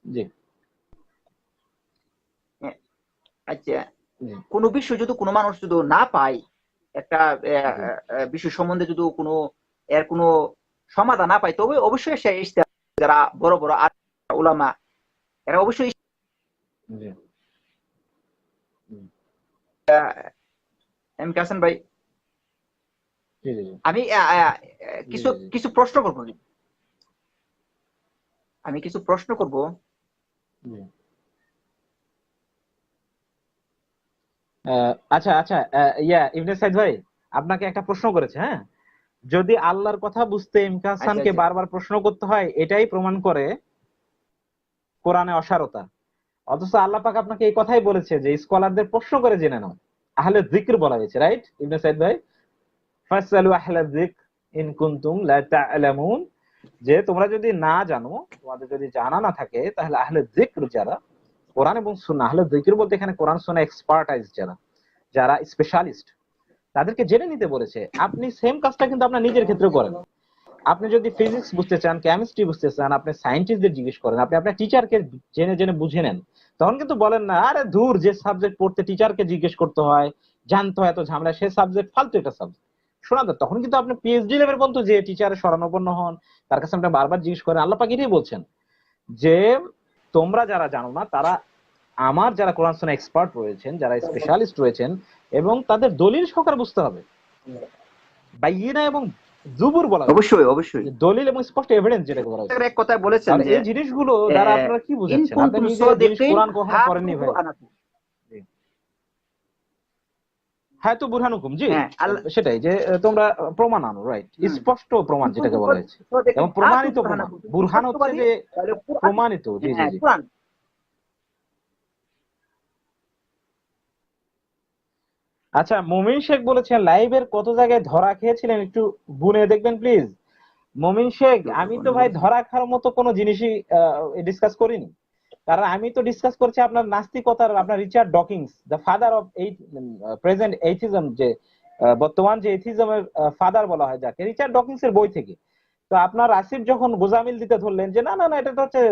জি আচ্ছা, জি কোন বিষয় যদি কোনো মানুষ যদি না পায়, একটা জি বিষয় সম্বন্ধে যদি এর কোনো সমাধান না পায়, তবে অবশ্যই সে ইজতিহাদ, যারা বড় বড় উলামা, এরা অবশ্যই জি জি এম কে হাসান ভাই, জি জি আমি জি কিছু জি কিছু প্রশ্ন করবো, আমি কিছু প্রশ্ন করব। জি আচ্ছা আচ্ছা, ইবনে সাইদ ভাই আপনাকে একটা প্রশ্ন করেছে, হ্যাঁ? যদি আল্লাহর কথা বুঝতে ইমকান আচ্ছা হাসানকে আচ্ছা। বারবার প্রশ্ন করতে হয়, এটাই প্রমাণ করে কোরআনে অসারতা। অথচ আল্লাহ পাক আপনাকে এই কথাই বলেছে যে স্কলারদের প্রশ্ন করে জেনে নাও। আহলে যিকর বলা হয়েছে, রাইট ইবনে সাইদ ভাই? ফাসআলু আহলা যিকর ইন কুনতুম লা তা'লামুন, যে তোমরা যদি না জানো, তোমাদের যদি জানা না থাকে, তাহলে আহলে যিকর যারা, কোরআন এবং সুন্নাহ, আহলে যিকর বলতে এখানে কোরআন সুন্নাহ এক্সপার্টাইজ যারা, যারা স্পেশালিস্ট, তাদেরকে জেনে নিতে বলেছে। আপনি সেম কাজটা কিন্তু আপনার নিজের ক্ষেত্রে করেন। আপনি যদি ফিজিক্স বুঝতে চান, কেমিস্ট্রি বুঝতে চান, আপনি সায়েন্টিস্টদের জিজ্ঞেস করেন, আপনি আপনার টিচারকে জেনে জেনে বুঝে নেন। তখন কিন্তু বলেন না, আরে দূর, যে সাবজেক্ট পড়তে টিচারকে জিজ্ঞেস করতে হয়, জানতে হয়, এত ঝামেলা, সে সাবজেক্ট ফালতু একটা সাবজেক্ট। শোনা তো, তখন কিন্তু আপনি পিএইচডি লেভেল পর্যন্ত যে টিচারের শরণাপন্ন হন, তার কাছে আপনি বারবার জিজ্ঞেস করেন। আল্লাহ পাক এটাই বলছেন যে তোমরা যারা জানো না, তারা আমার যারা কোরআন সুন্নাহ এক্সপার্ট রয়েছেন, যারা স্পেশালিস্ট রয়েছেন, এবং তাদের দলিল সহকারে বুঝতে হবে। বাইয়িনা এবং জুবুর বলা হয়েছে, অবশ্যই অবশ্যই। যে দলিল এবং স্পষ্ট এভিডেন্স যেটাকে বলা হয়েছে। এক কথা বলেছেন তাহলে যে এই জিনিসগুলো দ্বারা আপনারা কি ইন বুঝাচ্ছেন? আপনি কুনতুম নিজে জিনিস সাদিকিন কোরআন কখনো পড়েননি হাতু ভাই। বুরহানাকুম। জি। হ্যাঁ, তো বুরহানুকুম, জি, হ্যাঁ, আল্লাহ সেটাই যে তোমরা প্রমাণ আনো, রাইট, হুম, স্পষ্ট প্রমাণ ইন যেটাকে কুনতুম বলা হয়েছে, সাদিকিন এবং হাতু প্রমাণিত প্রমাণ। বুরহানাকুম। যদি বুরহান হচ্ছে সত্যবাদী যে তাহলে কুরআন, প্রমাণিত। জি জি হ্যাঁ জি। কুরআন। আচ্ছা, মুমিন শেখ বলেছেন লাইভের কত জায়গায় ধরা খেয়েছিলেন, একটু গুনে দেখবেন প্লিজ। মুমিন শেখ, আমি তো ভাই ধরা খাওয়ার মতো কোনো জিনিসই ডিসকাস করিনি। কারণ আমি তো ডিসকাস করছি আপনার নাস্তিকতার, আপনার রিচার্ড ডকিংস, দ্য ফাদার অফ এই প্রেজেন্ট এইথিজম, যে বর্তমান যে এথিজমের ফাদার বলা হয় যাকে, রিচার্ড ডকিংস এর বই থেকে। তো আপনার আসিফ যখন গোজামিল দিতে ধরলেন যে না না না, এটা তো হচ্ছে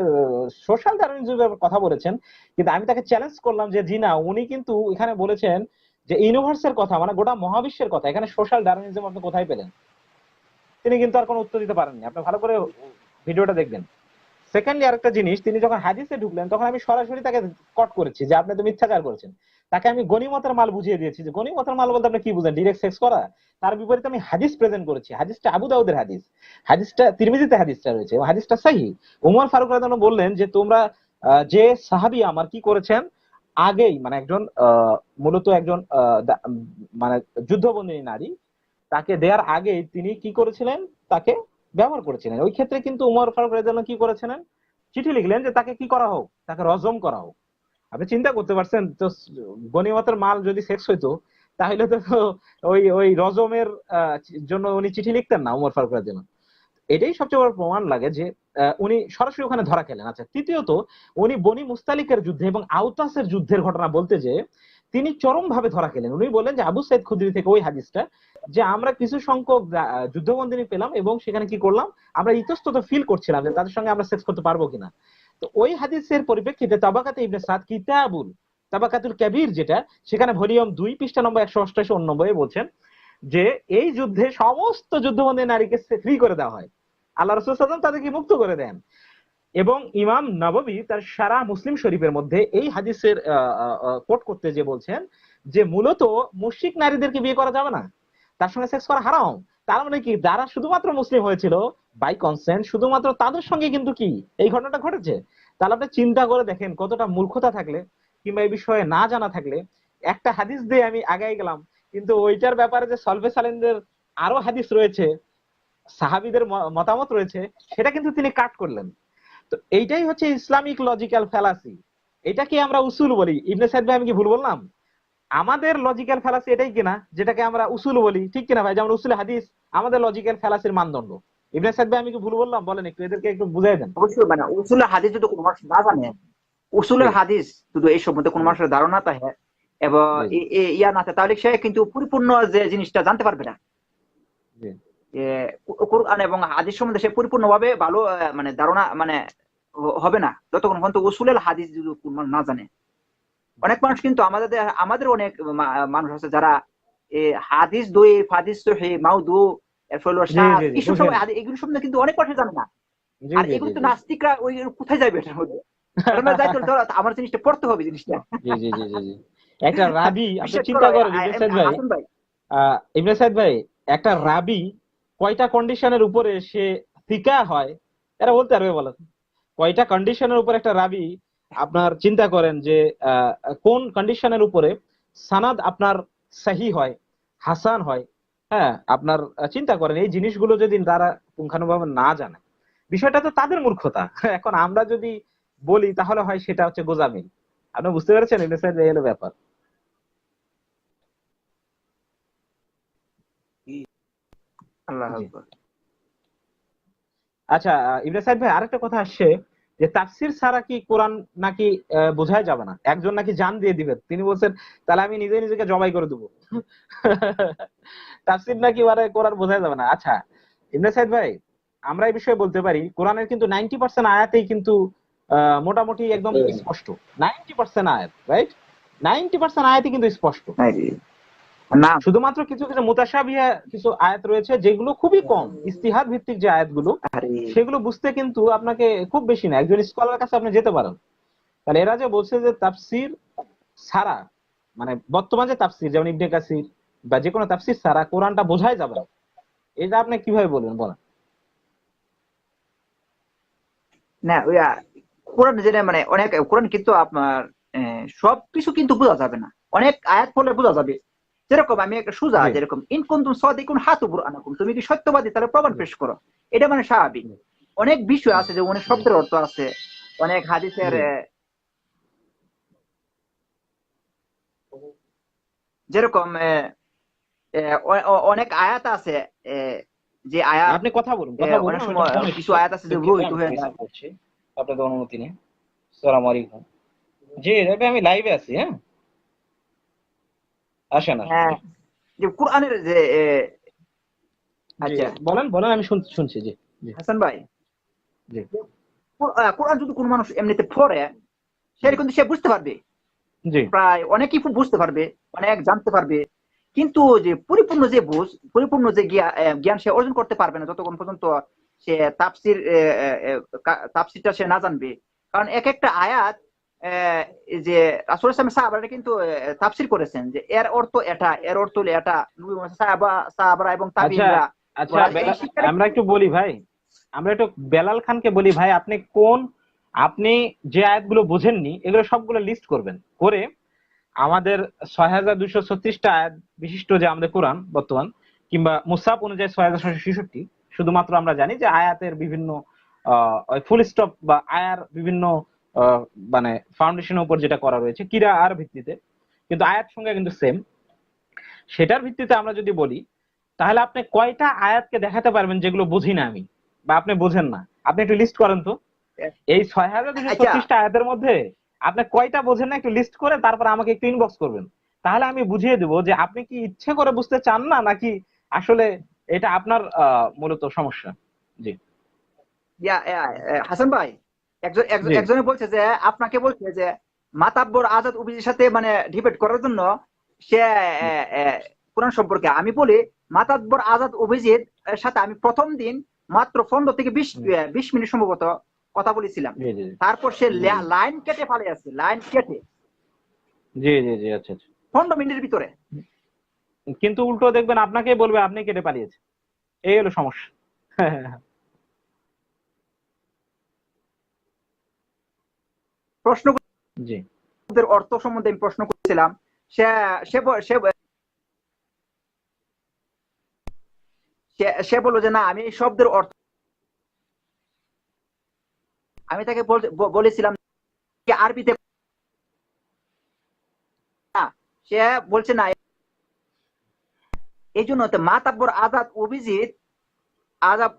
সোশ্যাল ডারউইনিজমের কথা বলেছেন, কিন্তু আমি তাকে চ্যালেঞ্জ করলাম যে জি না, উনি কিন্তু এখানে বলেছেন যে ইউনিভার্সের কথা, মানে গোটা মহাবিশ্বের কথা, এখানে সোশ্যাল ডারউইনিজম আপনি কোথায় পেলেন? তিনি কিন্তু আর কোনো উত্তর দিতে পারেননি। আপনি ভালো করে ভিডিওটা দেখবেন। সেকেন্ডলি আরেকটা জিনিস, তিনি যখন হাদিসে ঢুকলেন, তখন আমি সরাসরি তাকে কট করেছি যে আপনি তো মিথ্যাচার করেছেন। তাকে আমি গনিমতের মাল বুঝিয়ে দিয়েছি যে গনিমতের মাল বলতে আপনি কি বুঝেন, ডিরেক্ট সেক্স করা? তার বিপরীতে আমি হাদিস প্রেজেন্ট করেছি। হাদিসটা আবু দাউদের হাদিস, হাদিসটা তিরমিজিতে হাদিসটা রয়েছে, এবং হাদিসটা সহিহ। উমর ফারুক রাদিয়াল্লাহু আনহু বললেন যে তোমরা যে সাহাবী আমার কি করেছেন, আগেই, মানে একজন মূলত একজন মানে যুদ্ধবন্দিনী নারী, তাকে দেওয়ার আগে তিনি কি করেছিলেন, তাকে ব্যবহার করেছিলেন। ওই ক্ষেত্রে কিন্তু উমর ফারুক রাদিয়াল্লাহু আনহু কি করেছিলেন, চিঠি লিখলেন যে তাকে কি করা হোক, তাকে রজম করা হোক। আপনি চিন্তা করতে পারছেন তো, গনিমতের মাল যদি সেক্স হইতো, তাহলে তো ওই ওই রজমের জন্য উনি চিঠি লিখতেন না উমর ফারুক রাদিয়াল্লাহু আনহু। এটাই সবচেয়ে বড় প্রমাণ লাগে যে উনি সরাসরি ওখানে ধরা খেলেন। আচ্ছা, তৃতীয়ত, উনি বনি মুস্তালিকের যুদ্ধে এবং আউতাসের যুদ্ধের ঘটনা বলতে যে তিনি চরম ভাবে ধরা খেলেন। উনি বলেন যে আবু সাইদ খুদরি থেকে ওই হাদিসটা, যে আমরা কিছু সংখ্যক যুদ্ধবন্দিনী পেলাম এবং সেখানে কি করলাম, আমরা ইতস্তত ফিল করছিলাম যে তাদের সঙ্গে আমরা সেক্স করতে পারবো কিনা। তো ওই হাদিসের পরিপ্রেক্ষিতে তাবাকাতে ইবনে সাদ কিতাবুল তাবাকাতুল কাবীর, যেটা সেখানে ভলিউম 2 পৃষ্ঠা নম্বর 188 89 বলছেন যে এই যুদ্ধে সমস্ত যুদ্ধবন্দী নারীকে ফ্রি করে দেওয়া হয়, আল্লাহ রাসূল সাল্লাল্লাহু আলাইহি ওয়াসাল্লাম তাদেরকে মুক্ত করে দেন। এবং ইমাম নববী তার সারা মুসলিম শরীফের মধ্যে এই হাদিসের কোট করতে যে বলছেন যে মূলত মুশরিক নারীদেরকে বিয়ে করা যাবে না, তার সঙ্গে সেক্স করা হারাম। তার মানে কি, যারা শুধুমাত্র মুসলিম হয়েছিল বাই কনসেন্ট, শুধুমাত্র তাদের সঙ্গে কিন্তু কি এই ঘটনাটা ঘটেছে। তাহলে আপনি চিন্তা করে দেখেন কতটা মূর্খতা থাকলে, কিংবা এই বিষয়ে না জানা থাকলে একটা হাদিস দিয়ে আমি আগাই গেলাম, কিন্তু ওইটার ব্যাপারে যে সলভে সালেনদের আরো হাদিস রয়েছে, সাহাবীদের মতামত রয়েছে, সেটা কিন্তু তিনি কাট করলেন। তো এইটাই হচ্ছে ইসলামিক লজিক্যাল ফ্যালাসি। এটাকে আমরা উসুল বলি। ইবনে সাইদ ভাই, আমি কি ভুল বললাম? আমাদের লজিক্যাল ফ্যালাসি এটাই কিনা, যেটাকে আমরা উসুল বলি, ঠিক কিনা ভাই? যেমন উসুল হাদিস আমাদের লজিক্যাল ফ্যালাসির মানদণ্ড। ইবনে সাইদ ভাই, আমি কি ভুল বললাম? বলেন একটু, এদেরকে একটু বুঝাই দেন। অবশ্যই মানে উসুলের হাদিস যদি কোনো মানুষ না জানে, জি উসুলের হাদিস যদি এই সম্বন্ধে কোনো জি মানুষের ধারণা থাকে এবং জি জি ইয়া না থাকে, তাহলে সে কিন্তু পরিপূর্ণ যে জিনিসটা জানতে পারবে না। জি এ কোরআন এবং হাদিস সম্বন্ধে সে পরিপূর্ণভাবে ভালো মানে ধারণা মানে হবে না যতক্ষণ পর্যন্ত উসুলের হাদিস যদি কোন মানুষ না জানে। অনেক মানুষ কিন্তু আমাদের অনেক মানুষ আছে যারা হাদিস দইফ, হাদিস সহিহ, মাউদু, এরপর হলো জি শায, জি জি, এইসব সব বুঝেন। এগুলো সম্বন্ধে কিন্তু অনেক মানুষ জানে না। জি আর জি এগুলো জি তো জি নাস্তিকরা ওই কোথায় যাবে এটার মধ্যে? এটার মধ্যে যাইতে হলে ধরো আমার জিনিসটা পড়তে হবে জিনিসটা। জি জি জি জি জি। একটা রাবি, আপনি বিশ্বাস করো চিন্তা করেন ইবনে সাইদ ভাই, হাসান ভাই, ইবনে সাইদ ভাই, একটা রাবি কয়টা কন্ডিশনের উপরে সে ফিকা হয়, এরা বলতে পারবে বলেন? কয়টা কন্ডিশনের উপর একটা রাবি, আপনার চিন্তা করেন যে আহ, কোন কন্ডিশনের উপরে সানাদ আপনার সহি হয়, হাসান হয়, হ্যাঁ, আপনার চিন্তা করেন এই জিনিসগুলো যদি তারা পুঙ্খানুভাবে না জানে, বিষয়টা তো তাদের মূর্খতা। এখন আমরা যদি বলি তাহলে হয় সেটা হচ্ছে গোজামিল। আপনি বুঝতে পেরেছেন? এটা স্যার এই হলো ব্যাপার। আল্লাহ জি। আকবার। আচ্ছা, ইবনে সাইদ ভাই, আরেকটা কথা আসছে যে তাফসির ছাড়া কি কোরআন নাকি বোঝাই যাবে না, একজন নাকি জান দিয়ে দিবেন, তিনি বলছেন তাহলে আমি নিজে নিজেকে জবাই করে দেবো। তাফসির নাকি মানে কোরআন বোঝাই যাবে না। আচ্ছা ইবনে সাইদ ভাই, আমরা এই বিষয়ে বলতে পারি কোরআনের কিন্তু 90% আয়াতেই কিন্তু মোটামুটি একদম স্পষ্ট। 90% আয়াত, রাইট? 90% আয়াতই কিন্তু স্পষ্ট। না শুধুমাত্র কিছু কিছু মুতাশাবিহা কিছু আয়াত রয়েছে যেগুলো খুবই কম, ইস্তিহাদ ভিত্তিক যে আয়াতগুলো, আরে সেগুলো বুঝতে কিন্তু আপনাকে খুব বেশি না, একজন স্কলার কাছে আপনি যেতে পারেন। তাহলে এরা যে বলছে যে তাফসির ছাড়া, মানে বর্তমান যে তাফসির যেমন ইবনে কাসির বা যে কোনো তাফসির ছাড়া কোরআনটা বোঝাই যাবে না, এটা আপনি কিভাবে বলবেন বলেন? না ওই কোরআন যেটা মানে অনেক কোরআন কিন্তু আপনার সবকিছু কিন্তু বোঝা যাবে না, অনেক আয়াত পড়লে বোঝা যাবে। যেরকম আমি একটা সুজা, জি যেরকম ইন কুনতুম সাদিকুন হাতু বুরআনাকুম, তুমি কি সত্যবাদী তাহলে প্রমাণ জি পেশ করো। এটা মানে স্বাভাবিক। জি অনেক বিষয় আছে যে অনেক জি শব্দের অর্থ আছে, অনেক হাদিসের জি যেরকম অনেক আয়াত আছে, যে আয়াত আপনি কথা বলুন, অনেক আমি একটা সময় ফোন কিছু এসেছে, আয়াত আছে যে দুঃখিত, রহিত আমি হয়ে রিসিভ যায়। করছি আপনাদের অনুমতি নিয়ে। আসসালামু আলাইকুম। জি এটা আমি লাইভে আছি, হ্যাঁ, আসেন আসেন, হ্যাঁ, জি যে কোরআনের যে জি আচ্ছা বলেন বলেন, আমি শুনছি, জি জি হাসান ভাই, জি কোরআন যদি কোনো মানুষ এমনিতে পড়ে, সে কিন্তু সে বুঝতে পারবে, জি প্রায় অনেকই বুঝতে পারবে, অনেক জানতে পারবে। কিন্তু যে পরিপূর্ণ যে বুঝ, পরিপূর্ণ যে জ্ঞান সে অর্জন করতে পারবে না যতক্ষণ পর্যন্ত সে তাফসিরটা সে না জানবে। কারণ এক একটা আয়াত এই যে রাসূল সাল্লাল্লাহু আলাইহি ওয়াসাল্লাম সাহাবারা কিন্তু তাফসির করেছেন যে এর অর্থ এটা, এর অর্থ হলো এটা। নবী মুহাম্মদ সাহাবারা এবং আচ্ছা তাবিঈনরা আচ্ছা, এই শিক্ষাটা আমরা একটু বলি ভাই, আমরা একটু বেলাল খানকে বলি, ভাই আপনি আপনি যে আয়াতগুলো বোঝেননি এগুলো সবগুলো লিস্ট করবেন, করে আমাদের ৬,২৩৬টা আয়াত বিশিষ্ট যে আমাদের কোরআন বর্তমান, কিংবা মুসাফ অনুযায়ী ৬,৬৬৬, শুধুমাত্র আমরা জানি যে আয়াতের বিভিন্ন ফুল স্টপ বা আয়ার বিভিন্ন আহ, মানে ফাউন্ডেশনের উপর যেটা করা রয়েছে কিরা আর ভিত্তিতে, কিন্তু আয়াত সংখ্যা কিন্তু সেম। সেটার ভিত্তিতে আমরা যদি বলি, তাহলে আপনি কয়টা আয়াতকে দেখাতে পারবেন যেগুলো বুঝি না আমি, বা আপনি বোঝেন না? আপনি একটু লিস্ট করেন তো, এই ছয় হাজার দুশো আচ্ছা ছত্রিশটা আয়াতের মধ্যে আপনি কয়টা বোঝেন না একটু লিস্ট করে তারপর আমাকে একটু ইনবক্স করবেন। তাহলে আমি বুঝিয়ে দেবো যে আপনি কি ইচ্ছে করে বুঝতে চান না, নাকি আসলে এটা আপনার মূলত সমস্যা। জি হাসান ভাই, জি একজনে বলছে যে আপনাকে বলছে যে মাতাব্বর আজাদ উবিজির সাথে মানে ডিবেট করার জন্য সে কোরআন সম্পর্কে। আমি বলি মাতাব্বর আজাদ অভিজিৎ এর সাথে আমি প্রথম দিন মাত্র 15 থেকে 20 মিনিট সম্ভবত কথা বলেছিলাম। জি জি তারপর সে জি লাইন কেটে ফালে আছে, লাইন কেটে জি জি জি আচ্ছা আচ্ছা। 15 মিনিটের ভিতরে। কিন্তু উল্টো দেখবেন আপনাকেই বলবে আপনি কেটে পালিয়েছে, এই হলো সমস্যা। প্রশ্নগুলোর জি অর্থ সম্বন্ধে আমি প্রশ্ন করেছিলাম। সে সে ব- সে সে সে বললো যে না আমি এই শব্দের অর্থ, আমি তাকে বলেছিলাম যে আরবিতে না। সে বলছে না। এই জন্য মাতাব্বর আজাব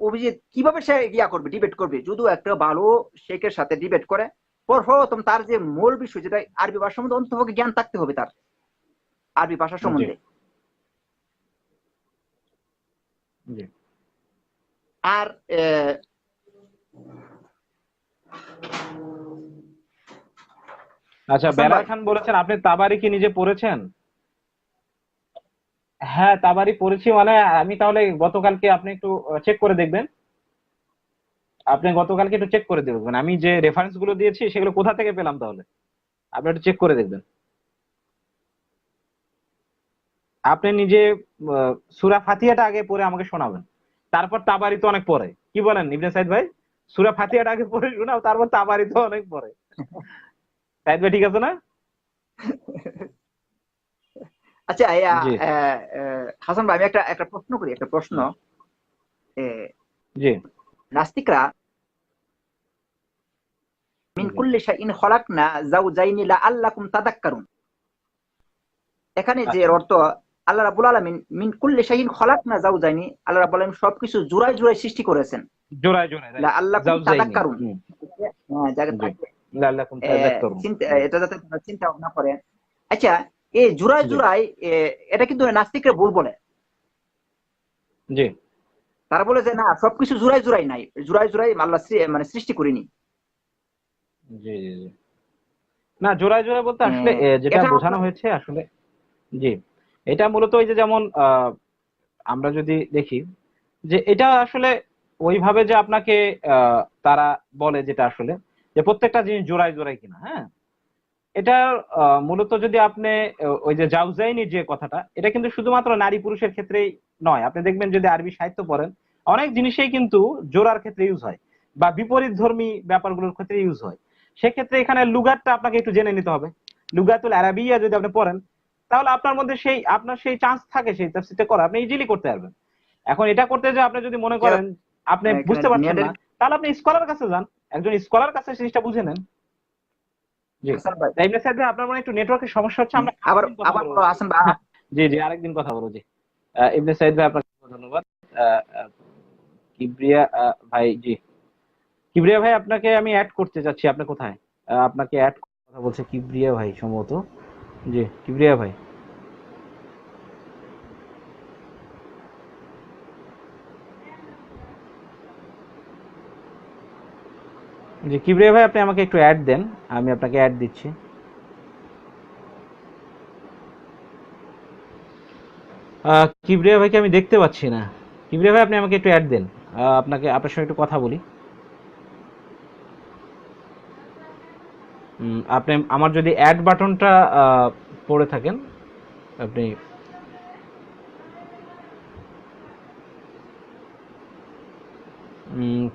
অভিজিৎ কিভাবে সে করবে, ডিবেট করবে? যদি একটা ভালো শেখের সাথে ডিবেট করে, প্রথম তার যে মূল বিষয় যেটা আরবি ভাষা সম্বন্ধে অন্ততপক্ষে জ্ঞান থাকতে হবে তার, আরবি ভাষা জি সম্বন্ধে। জি আর আচ্ছা, হাসান বেলাল ভাই, খান বলেছেন আপনি তাবারি কি নিজে পড়েছেন? হ্যাঁ তাবারি পড়েছি, মানে আমি তাহলে গতকালকে আপনি একটু চেক করে দেখবেন, আপনি গতকালকে একটু চেক করে দেখবেন আমি যে রেফারেন্স গুলো দিয়েছি সেগুলো কোথা থেকে পেলাম, তাহলে আপনি একটু চেক করে দেখবেন। আপনি নিজে সূরা ফাতিহাটা আগে পড়ে আমাকে শোনাবেন, তারপর তাবারি তো অনেক পরে, কি বলেন ইবনে সাইদ ভাই? সূরা ফাতিহাটা আগে পড়ে শোনাও, তারপর তাবারি তো অনেক পরে। সাইদ ভাই ঠিক আছে না? আচ্ছা জি হাসান ভাই, আমি একটা প্রশ্ন করি, একটা প্রশ্ন। এ, জি নাস্তিকরা মিন জি কুল্লি শাইইন খলাকনা যাওজাইনি লাআল্লাকুম তাযাক্কারুন। এখানে যে আচ্ছা অর্থ, আল্লাহ রাব্বুল আলামিন মিন কুল্লি শাইইন খলাকনা যাওজাইনি, আল্লাহ রাব্বুল আলামিন সবকিছু জোড়ায় জোড়ায় সৃষ্টি করেছেন। জোড়ায় জোড়ায়, রাইট। লাআল্লাকুম জাউজাইনি, তাযাক্কারুন। হ্যাঁ, জি, তাকে লাআল্লাকুম তাযাক্কারুন, চিন্তা, জি এটা যাতে তোমরা চিন্তা ভাবনা করেন। আচ্ছা, এই জোড়ায় জি জোড়ায় এটা কিন্তু নাস্তিকরা ভুল বলে। জি তারা বলে যে না, সবকিছু জোড়ায় জোড়ায় নাই, জোড়ায় জোড়ায় আল্লাহ মানে সৃষ্টি করিনি। জি জি জি। না, জোড়ায় জোড়ায় বলতে আসলে যেটা এটা বোঝানো আপনার হয়েছে আসলে, জি, এটা মূলত ওই যে যেমন আমরা যদি দেখি যে এটা আসলে ওইভাবে যে আপনাকে তারা বলে যেটা আসলে যে প্রত্যেকটা জিনিস জোড়ায় জোড়ায় কিনা, হ্যাঁ, এটা মূলত যদি আপনি ওই যে জাউজাইনি যে কথাটা, এটা কিন্তু শুধুমাত্র নারী পুরুষের ক্ষেত্রেই নয়। আপনি দেখবেন যদি আরবি সাহিত্য পড়েন, অনেক জিনিসেই কিন্তু জোড়ার ক্ষেত্রে ইউজ হয় বা বিপরীত ধর্মী ব্যাপারগুলোর ক্ষেত্রে ইউজ হয়। সেক্ষেত্রে এখানে লুগাতটা আপনাকে একটু জেনে নিতে হবে। লুগাতুল আরাবিয়া যদি আপনি পড়েন, তাহলে আপনার মধ্যে সেই আপনার সেই চান্স থাকে সেই তাফসীরটা করা, আপনি ইজিলি করতে পারবেন। এখন এটা করতে যে আপনি যদি মনে যে করেন আপনি এখানে বুঝতে পারছেন নেটের না, তাহলে আপনি স্কলার কাছে যান, একজন স্কলার কাছে জিনিসটা বুঝে নেন। জি, হাসান ভাই, তাইলে স্যার আপনার মানে একটু নেটওয়ার্কের সমস্যা হচ্ছে, আমরা আবার আরেকদিন কথা আবার বলবো। বলো হাসান ভাই। জি জি, আরেকদিন কথা বলবো। জি, ইবনে সাইদ ভাই আপনাকে ধন্যবাদ। আহ, আহ, কিবরিয়া ভাই, জি, কিবরিয়া ভাই আপনাকে আমি অ্যাড করতে চাচ্ছি, আপনি কোথায়? আপনাকে অ্যাড কথা বলছে কিবরিয়া ভাই সম্ভবত। জি, কিবরিয়া ভাই, জি কিবরিয়া ভাই আপনি আমাকে একটু অ্যাড দেন, আমি আপনাকে অ্যাড দিচ্ছি। কিবরিয়া ভাইকে আমি দেখতে পাচ্ছি না। কিবরিয়া ভাই আপনি আমাকে একটু অ্যাড দেন, আপনাকে আপনার সঙ্গে একটু কথা বলি। আপনি আমার যদি অ্যাড বাটনটা পড়ে থাকেন, আপনি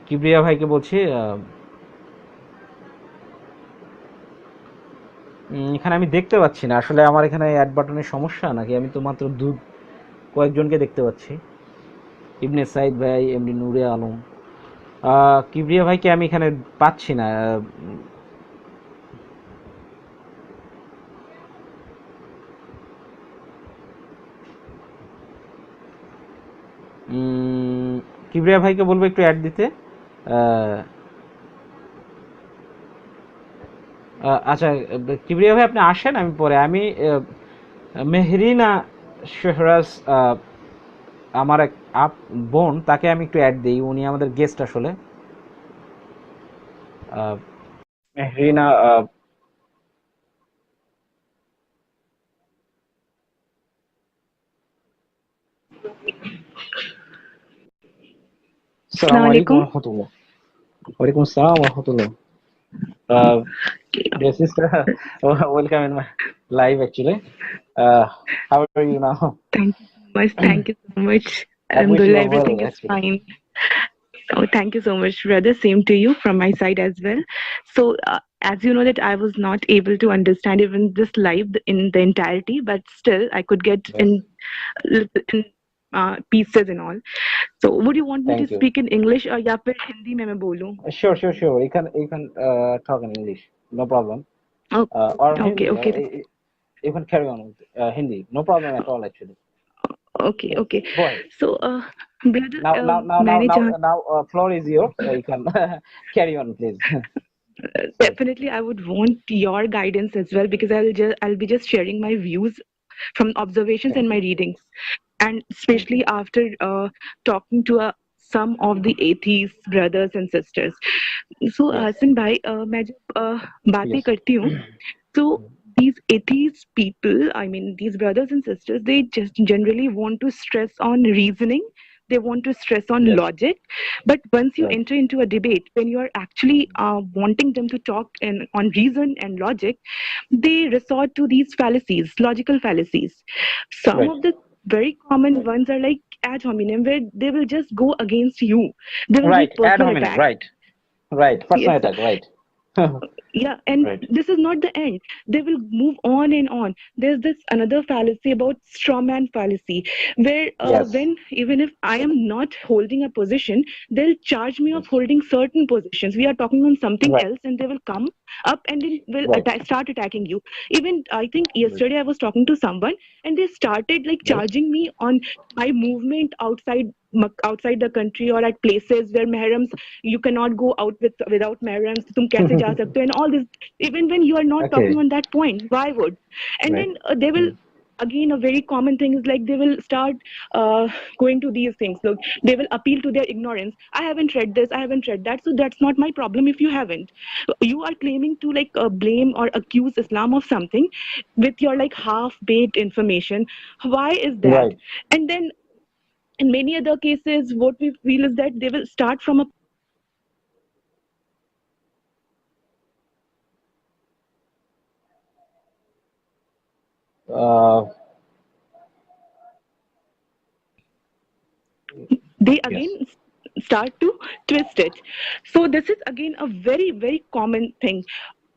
কিবরিয়া ভাইকে বলছি, এখানে আমি দেখতে পাচ্ছি না আসলে, আমার এখানে অ্যাড বাটনের সমস্যা নাকি, আমি তো মাত্র কয়েকজনকে দেখতে পাচ্ছি। ইবনে সাইদ ভাই, এমনি নূরে আলম, কিবরিয়া ভাইকে আমি এখানে পাচ্ছি না। কিবরিয়া ভাইকে বলবো একটু অ্যাড দিতে। আহ, আচ্ছা, কিবরিয়া ভাই আপনি আসেন, আমি পরে আমি মেহরিনা শেহরাজ, আমার এক বোন, তাকে আমি একটু অ্যাড দিই, উনি আমাদের গেস্ট আসলে। মেহরিনা, আসসালামু আলাইকুম Assalamualaikum. রহমতুল্লাহ। ওয়ালাইকুম আসসালাম রহমতুল্লাহ। Uh, dear sister, welcome in my live actually. How are you now? Thank you so much. Thank you so much. I wish you Alhamdulillah, are well everything is actually. fine. Oh, thank you so much, brother. Same to you from my side as well. So, as you know that I was not able to understand even this live in the entirety, but still I could get Yes, in pieces and all. So, would you want me to thank you. speak in English or या फिर हिंदी में मैं बोलूं? Sure, sure, sure. You can talk in English, no problem. Oh, Or okay, Hindi. okay, You can carry on with Hindi, no problem at all actually. okay, Yes, okay. go ahead. So, brother, मैंने जहाँ Floor is yours. You can carry on, please. Sorry. definitely I would want your guidance as well because I'll be just sharing my views from observations and Thank my you. readings, and Thank you. especially after talking to some of the atheist brothers and sisters. So Yes. Hasan bhai, मैं जब बातें Yes. करती हूँ, so these atheist people, I mean these brothers and sisters, they just generally want to stress on reasoning. They want to stress on Yes. logic, but once you Right. enter into a debate, when you are actually wanting them to talk on reason and logic, they resort to these fallacies, logical fallacies. Some Right. of the very common ones are like ad hominem, where they will just go against you. They will Right. make Ad personal hominem. attacks. Right. Right. Personal Yes, attack. Right. Yeah, and Right. this is not the end. They will move on and on. There's this another fallacy about straw man fallacy, where Yes. when even if I am not holding a position, they'll charge me of Yes. holding certain positions. We are talking on something Right. else, and they will come up and they will Right. start attacking you. Even I think Right. yesterday I was talking to someone, and they started like Yes. charging me on my movement outside the country or at places where mehrams you cannot go out without mehrams, तुम कैसे जा सकते हो, and all this. Even when you are not talking Okay. on that point, why would? And Right. then they will, Mm. again, a very common thing is like they will start uh, going to these things. Look, they will appeal to their ignorance. I haven't read this, I haven't read that, so that's not my problem if you haven't. You are claiming to like blame or accuse Islam of something with your like half baked information. Why is that? Right. And then in many other cases, what we feel is that they will start from a Uh, they yes. again start to twist it. So this is again a very very common thing,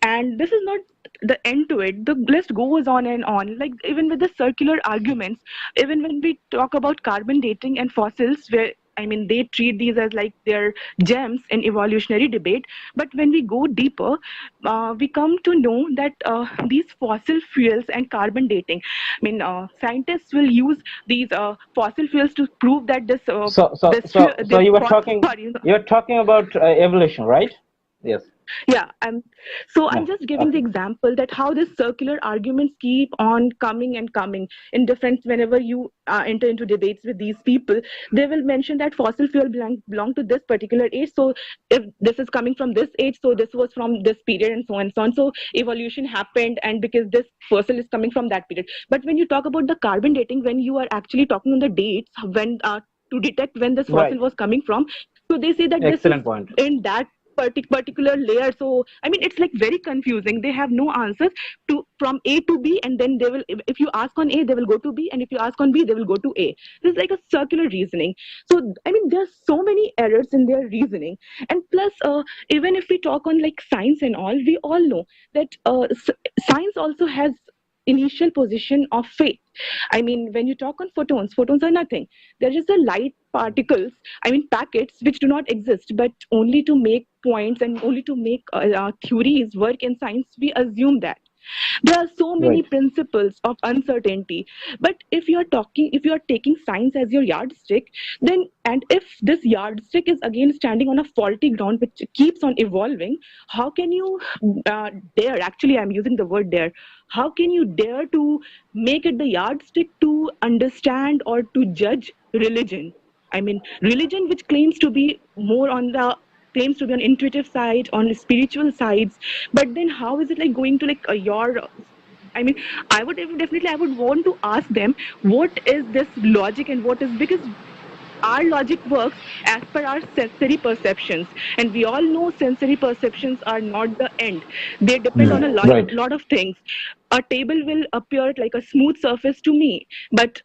and this is not the end to it. The list goes on and on, like even with the circular arguments. Even when we talk about carbon dating and fossils, where I mean they treat these as like their gems in evolutionary debate, but when we go deeper, we come to know that these fossil fuels and carbon dating, I mean scientists will use these fossil fuels to prove that So this you were talking, sorry. you're talking about evolution, right? Yes. Yeah, so I'm Yeah. just giving the Okay. example that how these circular arguments keep on coming and coming in different. Whenever you enter into debates with these people, they will mention that fossil fuel belong to this particular age. So if this is coming from this age, so this was from this period, and so on and so on. So evolution happened, and because this fossil is coming from that period. But when you talk about the carbon dating, when you are actually talking on the dates when to detect when this fossil Right. was coming from, so they say that this is Excellent point. in that particular layer. So I mean it's like very confusing. They have no answers to from A to B, and then they will, if you ask on A they will go to B, and if you ask on B they will go to A. This is like a circular reasoning. So I mean there's so many errors in their reasoning. And plus even if we talk on like science and all, we all know that science also has initial position of faith. I mean when you talk on photons are nothing. They're just the light particles, I mean packets which do not exist, but only to make points and only to make theories work in science, we assume that. There are so many Right. principles of uncertainty. But if you are taking science as your yardstick, then and if this yardstick is again standing on a faulty ground which keeps on evolving, how can you dare? Actually, I'm using the word dare. How can you dare to make it the yardstick to understand or to judge religion? I mean, religion which claims to be on intuitive side, on spiritual sides, but then how is it like going to like your I mean, I would want to ask them what is this logic and what is, because our logic works as per our sensory perceptions, and we all know sensory perceptions are not the end. They depend on a Mm. Right. lot of things. A table will appear like a smooth surface to me, but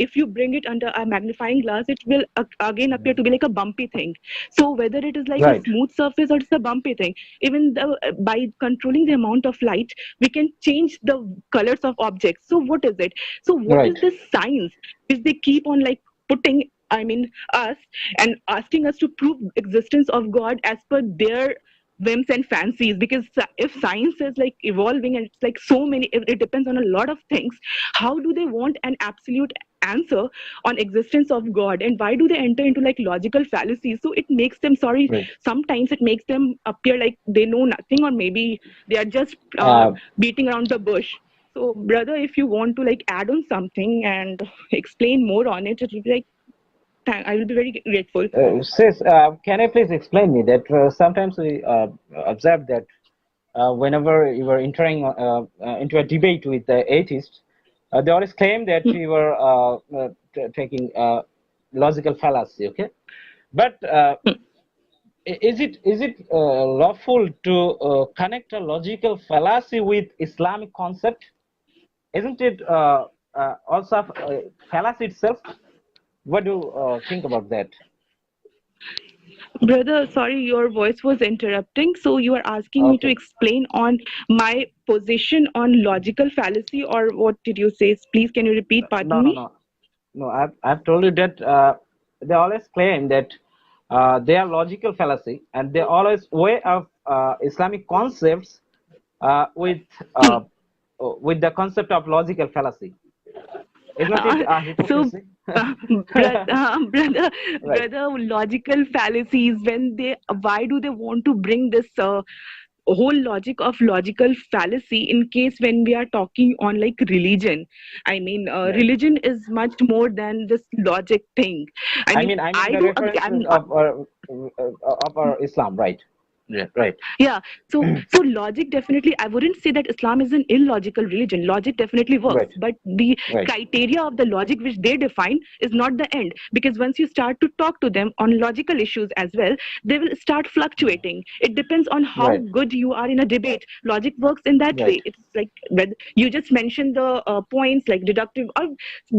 if you bring it under a magnifying glass it will again appear to be like a bumpy thing. So whether it is like a Right. smooth surface or it's a bumpy thing, even by controlling the amount of light we can change the colors of objects. So what is it? So what is Right. this science which they keep on like putting, I mean us, and asking us to prove existence of God as per their whims and fancies? Because if science is like evolving and it's like so many, it depends on a lot of things, how do they want an absolute answer on existence of God? And why do they enter into like logical fallacies? So it makes them, sorry, Right. sometimes it makes them appear like they know nothing, or maybe they are just Uh, beating around the bush. So brother, if you want to like add on something and explain more on it, it will be like I will be very grateful. Sis, can you please explain me that sometimes we observe that whenever you were entering into a debate with the atheists, they always claim that you were taking logical fallacy. Okay, but is it lawful to connect a logical fallacy with Islamic concept? Isn't it also fallacy itself? What do you think about that? Brother, sorry, your voice was interrupting. So you are asking me to Okay. explain on my position on logical fallacy, or what did you say? Please, can you repeat? No, Pardon no, me. no. No, I've told you that they always claim that they are logical fallacy, and they always weigh up Islamic concepts uh, with Hmm. uh, with the concept of logical fallacy. Isn't it So, hypocrisy? brother, brother, Right. logical fallacies. When they, why do they want to bring this whole logic of logical fallacy in case when we are talking on like religion? I mean, Right. religion is much more than this logic thing. I mean, I mean I the do agree. references of our Islam, right? Yeah, right. Yeah, so logic definitely, I wouldn't say that Islam is an illogical religion. Logic definitely works, Right. but the Right. criteria of the logic which they define is not the end. Because once you start to talk to them on logical issues as well, they will start fluctuating. It depends on how Right. good you are in a debate. Logic works in that Right. way. It's like when you just mentioned the points like deductive. Or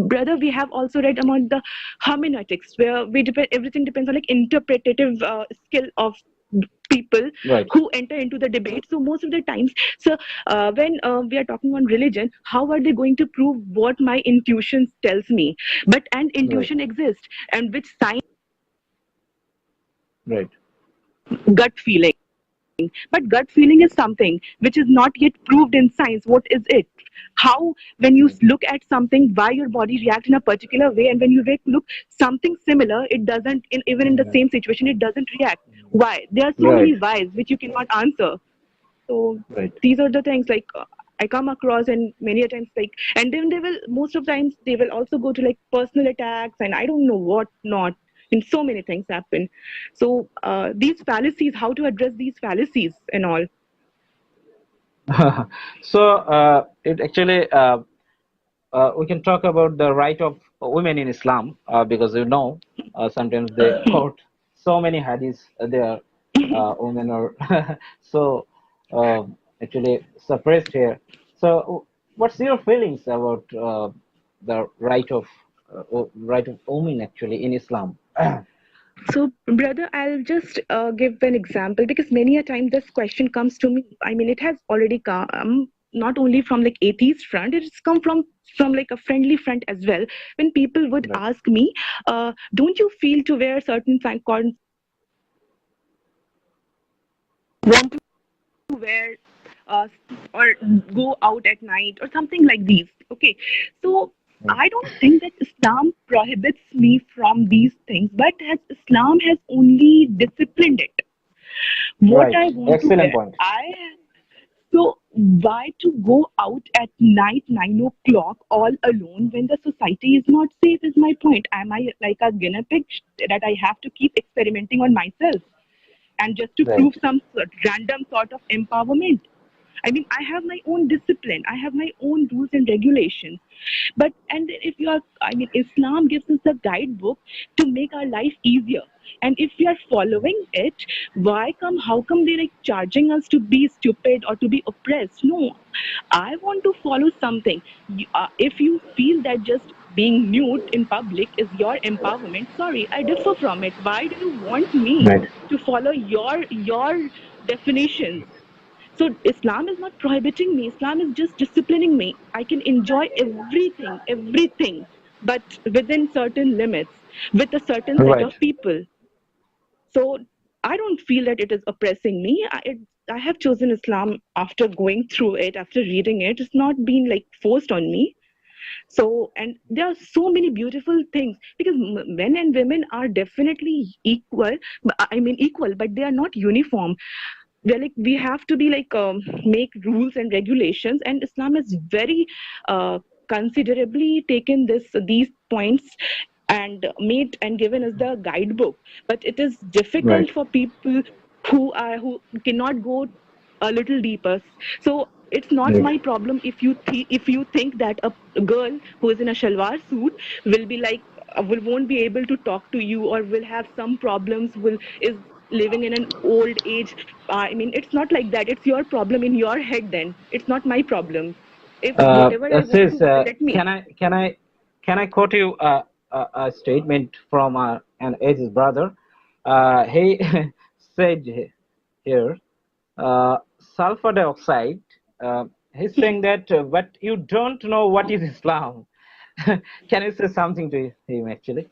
brother, we have also read about the hermeneutics, where we depend. Everything depends on like interpretative skill of people Right. who enter into the debate. So most of the times, so when we are talking on religion, how are they going to prove what my intuition tells me? But and Right. intuition exists, and which science, Right. gut feeling. But gut feeling is something which is not yet proved in science. What is it? How, when you look at something, why your body reacts in a particular way, and when you look something similar, it doesn't. Even in the same situation, it doesn't react. Why? There are so Right. many whys which you cannot answer. So Right. these are the things like I come across, and many a times like, and then they will, most of the times they will also go to like personal attacks, and I don't know what not. And so many things happen. So these fallacies, how to address these fallacies and all. So it actually we can talk about the right of women in Islam because sometimes they quote so many hadiths there. Women are so uh, actually suppressed here. So what's your feelings about the right of women actually in Islam? So, brother, I'll just give an example because many a time this question comes to me. I mean, it has already come not only from like atheist front, it's come from like a friendly front as well. When people would Right. ask me, "Don't you feel to wear certain want to wear uh, or go out at night or something like these?" Okay, so Right. I don't think that Islam prohibits me from these things, but has Islam has only disciplined it what Right. I want to Excellent wear. point. I So why to go out at night 9 o'clock all alone when the society is not safe is my point. Am I like a guinea pig that I have to keep experimenting on myself and just to Right. prove some random sort of empowerment? I mean, I have my own discipline. I have my own rules and regulations. But and if you are, I mean, Islam gives us the guidebook to make our life easier. And if we are following it, why come? How come they like charging us to be stupid or to be oppressed? No, I want to follow something. If you feel that just being nude in public is your empowerment, sorry, I differ from it. Why do you want me Right. to follow your definitions? So Islam is not prohibiting me. Islam is just disciplining me. I can enjoy everything, but within certain limits, with a certain set Right. of people. So I don't feel that it is oppressing me. I have chosen Islam after going through it, after reading it. It's not been like forced on me. So, and there are so many beautiful things because men and women are definitely equal. I mean, equal, but they are not uniform. We're like, we have to be like make rules and regulations, and Islam has very uh, considerably taken these points and made and given us the guidebook. But it is Right. difficult for people who cannot go a little deeper. So it's not Right. my problem if you think that a girl who is in a shalwar suit will be like won't be able to talk to you or will have some problems, will is living in an old age. I mean, it's not like that. It's your problem in your head. Then it's not my problem. If whatever I want Sis, to wear, let me. can I quote you a statement from an atheist brother? He said here, sulfur dioxide. He's saying that, but you don't know what is Islam. Can you say something to him actually?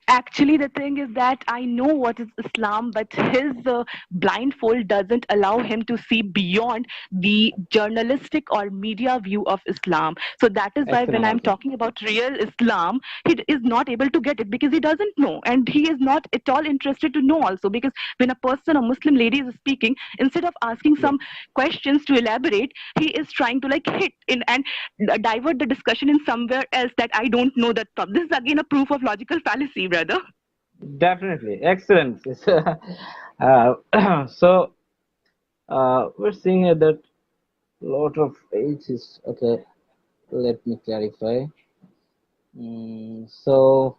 Actually, the thing is that I know what is Islam, but his blindfold doesn't allow him to see beyond the journalistic or media view of Islam. So that is why when Excellent I'm answer. talking about real Islam, is not able to get it because he doesn't know, and he is not at all interested to know also. Because when a person, a Muslim lady, is speaking, instead of asking Yeah, some questions to elaborate, he is trying to like hit in and divert the discussion in somewhere else that I don't know that from. This is again a proof of logical fallacy, brother. definitely. Excellent. So we're seeing here that lot of ages. Okay, let me clarify. So,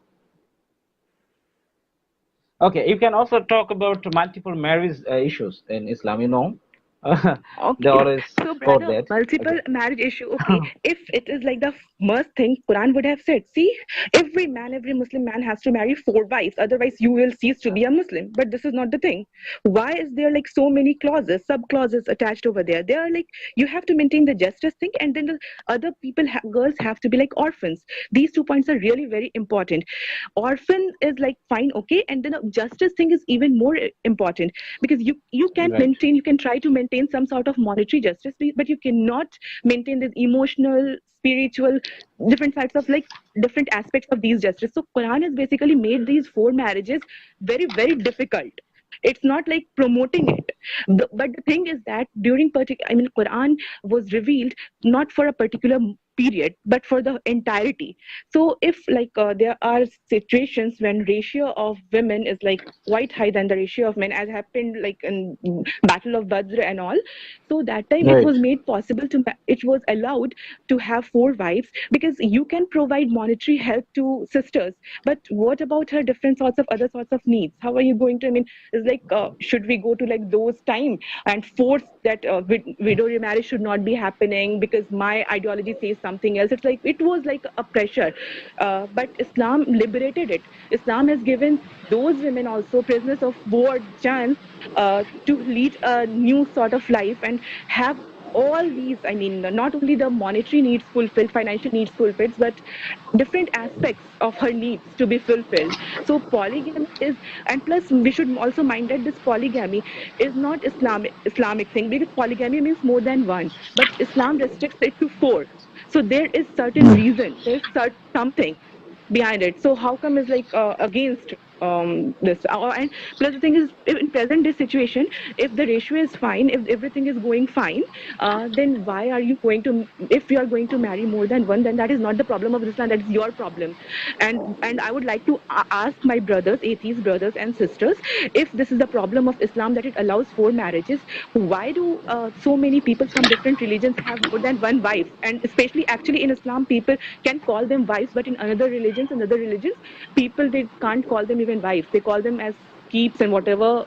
okay, you can also talk about multiple marriage issues in Islam. They Okay, always so quote brother, that. multiple Okay. marriage issue. Okay, if it is like the first thing Quran would have said, see, every man, every Muslim man has to marry 4 wives, otherwise you will cease to be a Muslim. But this is not the thing. Why is there like so many clauses, sub clauses attached over there? They are like you have to maintain the justice thing, and then the other people, girls have to be like orphans. These 2 points are really very important. Orphan is like fine, okay, and then a justice thing is even more important because you can Right. maintain, you can try to maintain some sort of monetary justice, but you cannot maintain this emotional, spiritual, different types of like different aspects of these justice. So Quran has basically made these 4 marriages very very difficult. It's not like promoting it. But the thing is that during I mean, Quran was revealed not for a particular period but for the entirety. So if like there are situations when ratio of women is like quite high than the ratio of men, as happened like in Battle of Badr and all, so that time it Right. was made possible to it was allowed to have 4 wives because you can provide monetary help to sisters, but what about her different sorts of other sorts of needs? How are you going to, I mean, it's like should we go to like those time and force that widow remarriage should not be happening because my ideology says something else? It's like it was like a pressure, but Islam liberated it. Islam has given those women also prisoners of war chance to lead a new sort of life and have all these, I mean, not only the monetary needs fulfilled, financial needs fulfilled, but different aspects of her needs to be fulfilled. So polygamy is, and plus we should also mind that this polygamy is not Islamic thing, because polygamy means more than one, but Islam restricts it to 4. So there is certain reason, there's something behind it. So how come is like against this? And plus the thing is, in present day situation, if the ratio is fine, if everything is going fine, then why are you going to, if you are going to marry more than one, then that is not the problem of Islam, that is your problem. And I would like to ask my brothers, atheist brothers and sisters, if this is the problem of Islam that it allows 4 marriages, why do so many people from different religions have more than one wife? And especially actually in Islam, people can call them wives, but in other religions, people, they can't call them even wives, they call them as keeps and whatever.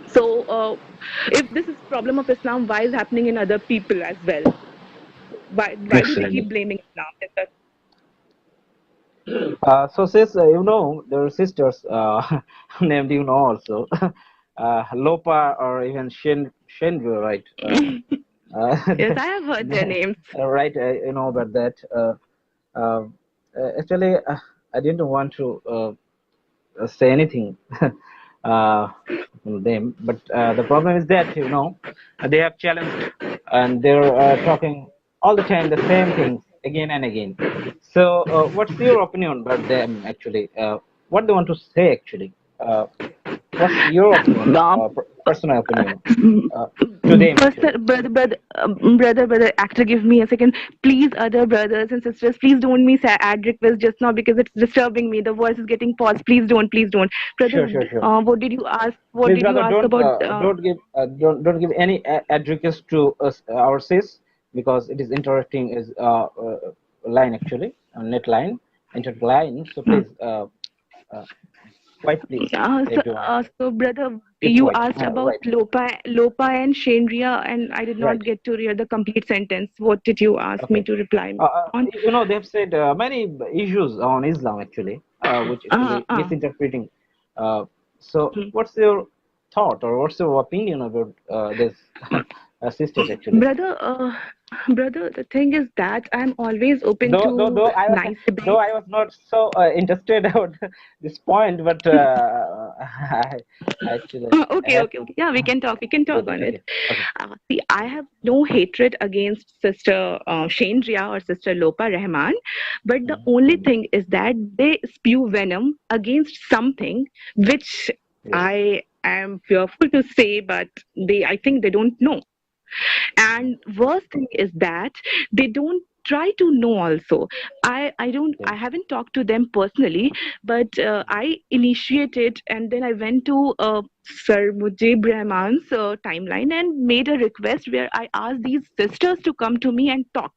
So if this is problem of Islam, why is happening in other people as well? Why do they Excellent. keep blaming Islam? So sis, there are sisters named also, Lopa or even Shenru, right? Yes, I have heard their names. Right, you know about that. Uh, Actually, I didn't want to say anything from them, but the problem is that they have challenged and they're talking all the time the same things again and again. So, what's your opinion about them actually? What they want to say actually? What's your opinion, Um, personal opinion, to them actually? brother, actually, give me a second, please. Other brothers and sisters, please don't miss add request just now because it's disturbing me. The voice is getting paused. Please don't, brother. Sure, sure, sure. What did you ask? What Please, did you brother, ask about? don't give any address to us, our sis, because it is interrupting his line actually, net line, internet line. So please, uh, quiet please, if you want. So brother, Keep you quiet. asked about Right, Lopa and Shendria, and I did not right. get to hear the complete sentence. What did you ask me Okay. to reply on? They've said many issues on Islam actually, which Uh, actually uh, misinterpreting. Uh, So, Hmm. what's your thought or what's your opinion about this sisters actually? Brother, the thing is that I'm always open to Though nice though debates. I was not so interested about this point, but I actually Okay, had okay, okay. Yeah, we can talk. We can talk okay, on it. okay, okay. See, I have no hatred against Sister Shendria or Sister Lopa Rahman, but the only Mhm. thing is that they spew venom against something which Yes. I am fearful to say, but I think they don't know. And worst thing is that they don't try to know also. I Okay. haven't talked to them personally, but I initiated and then I went to Sir Mujib Rahman's timeline and made a request where I asked these sisters to come to me and talk.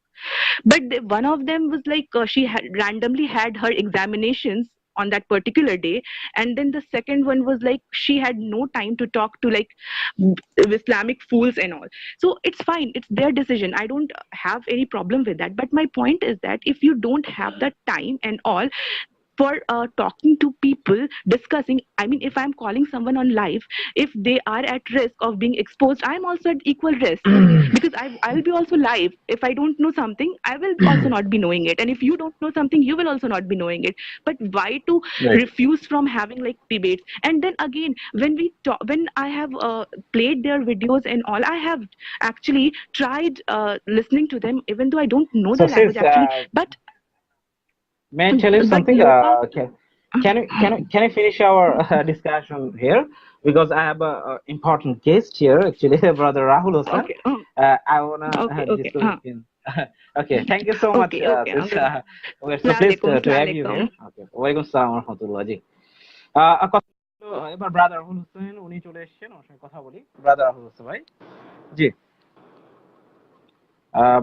But one of them was like she had randomly had her examinations on that particular day, and then the second one was like she had no time to talk to like Islamic fools and all. So it's fine, it's their decision, I don't have any problem with that. But my point is that if you don't have the time and all for talking to people, discussing, I mean, if I'm calling someone on live, if they are at risk of being exposed, I'm also at equal risk, because I'll be also live. If I don't know something, I will also not be knowing it, and if you don't know something, you will also not be knowing it. But why to Right. refuse from having like debates? And then again, when we talk, when I have played their videos and all, I have actually tried listening to them, even though I don't know So, the language sis, actually. But may I tell you something? Lopa. Can I finish our discussion here? Because I have a important guest here, actually, Brother Rahul Hassan. Okay. I wanna Okay. Okay. discuss with him. Okay, thank you so much, Okay. Okay. sis. We're so Assalamu pleased alaikum. to Assalamu have you alaikum. here. Okay, ওয়ালাইকুম আসসালাম ওয়া রাহমাতুল্লাহ জি। কথা হলো, এবার brother Rahul Hossain উনি চলে এসেছেন, ওর সঙ্গে কথা বলি। ব্রাদার রাহুল হোসেন ভাই, জি,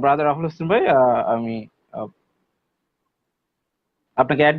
ব্রাদার রাহুল হোসেন ভাই, আমি আপনাকে অ্যাড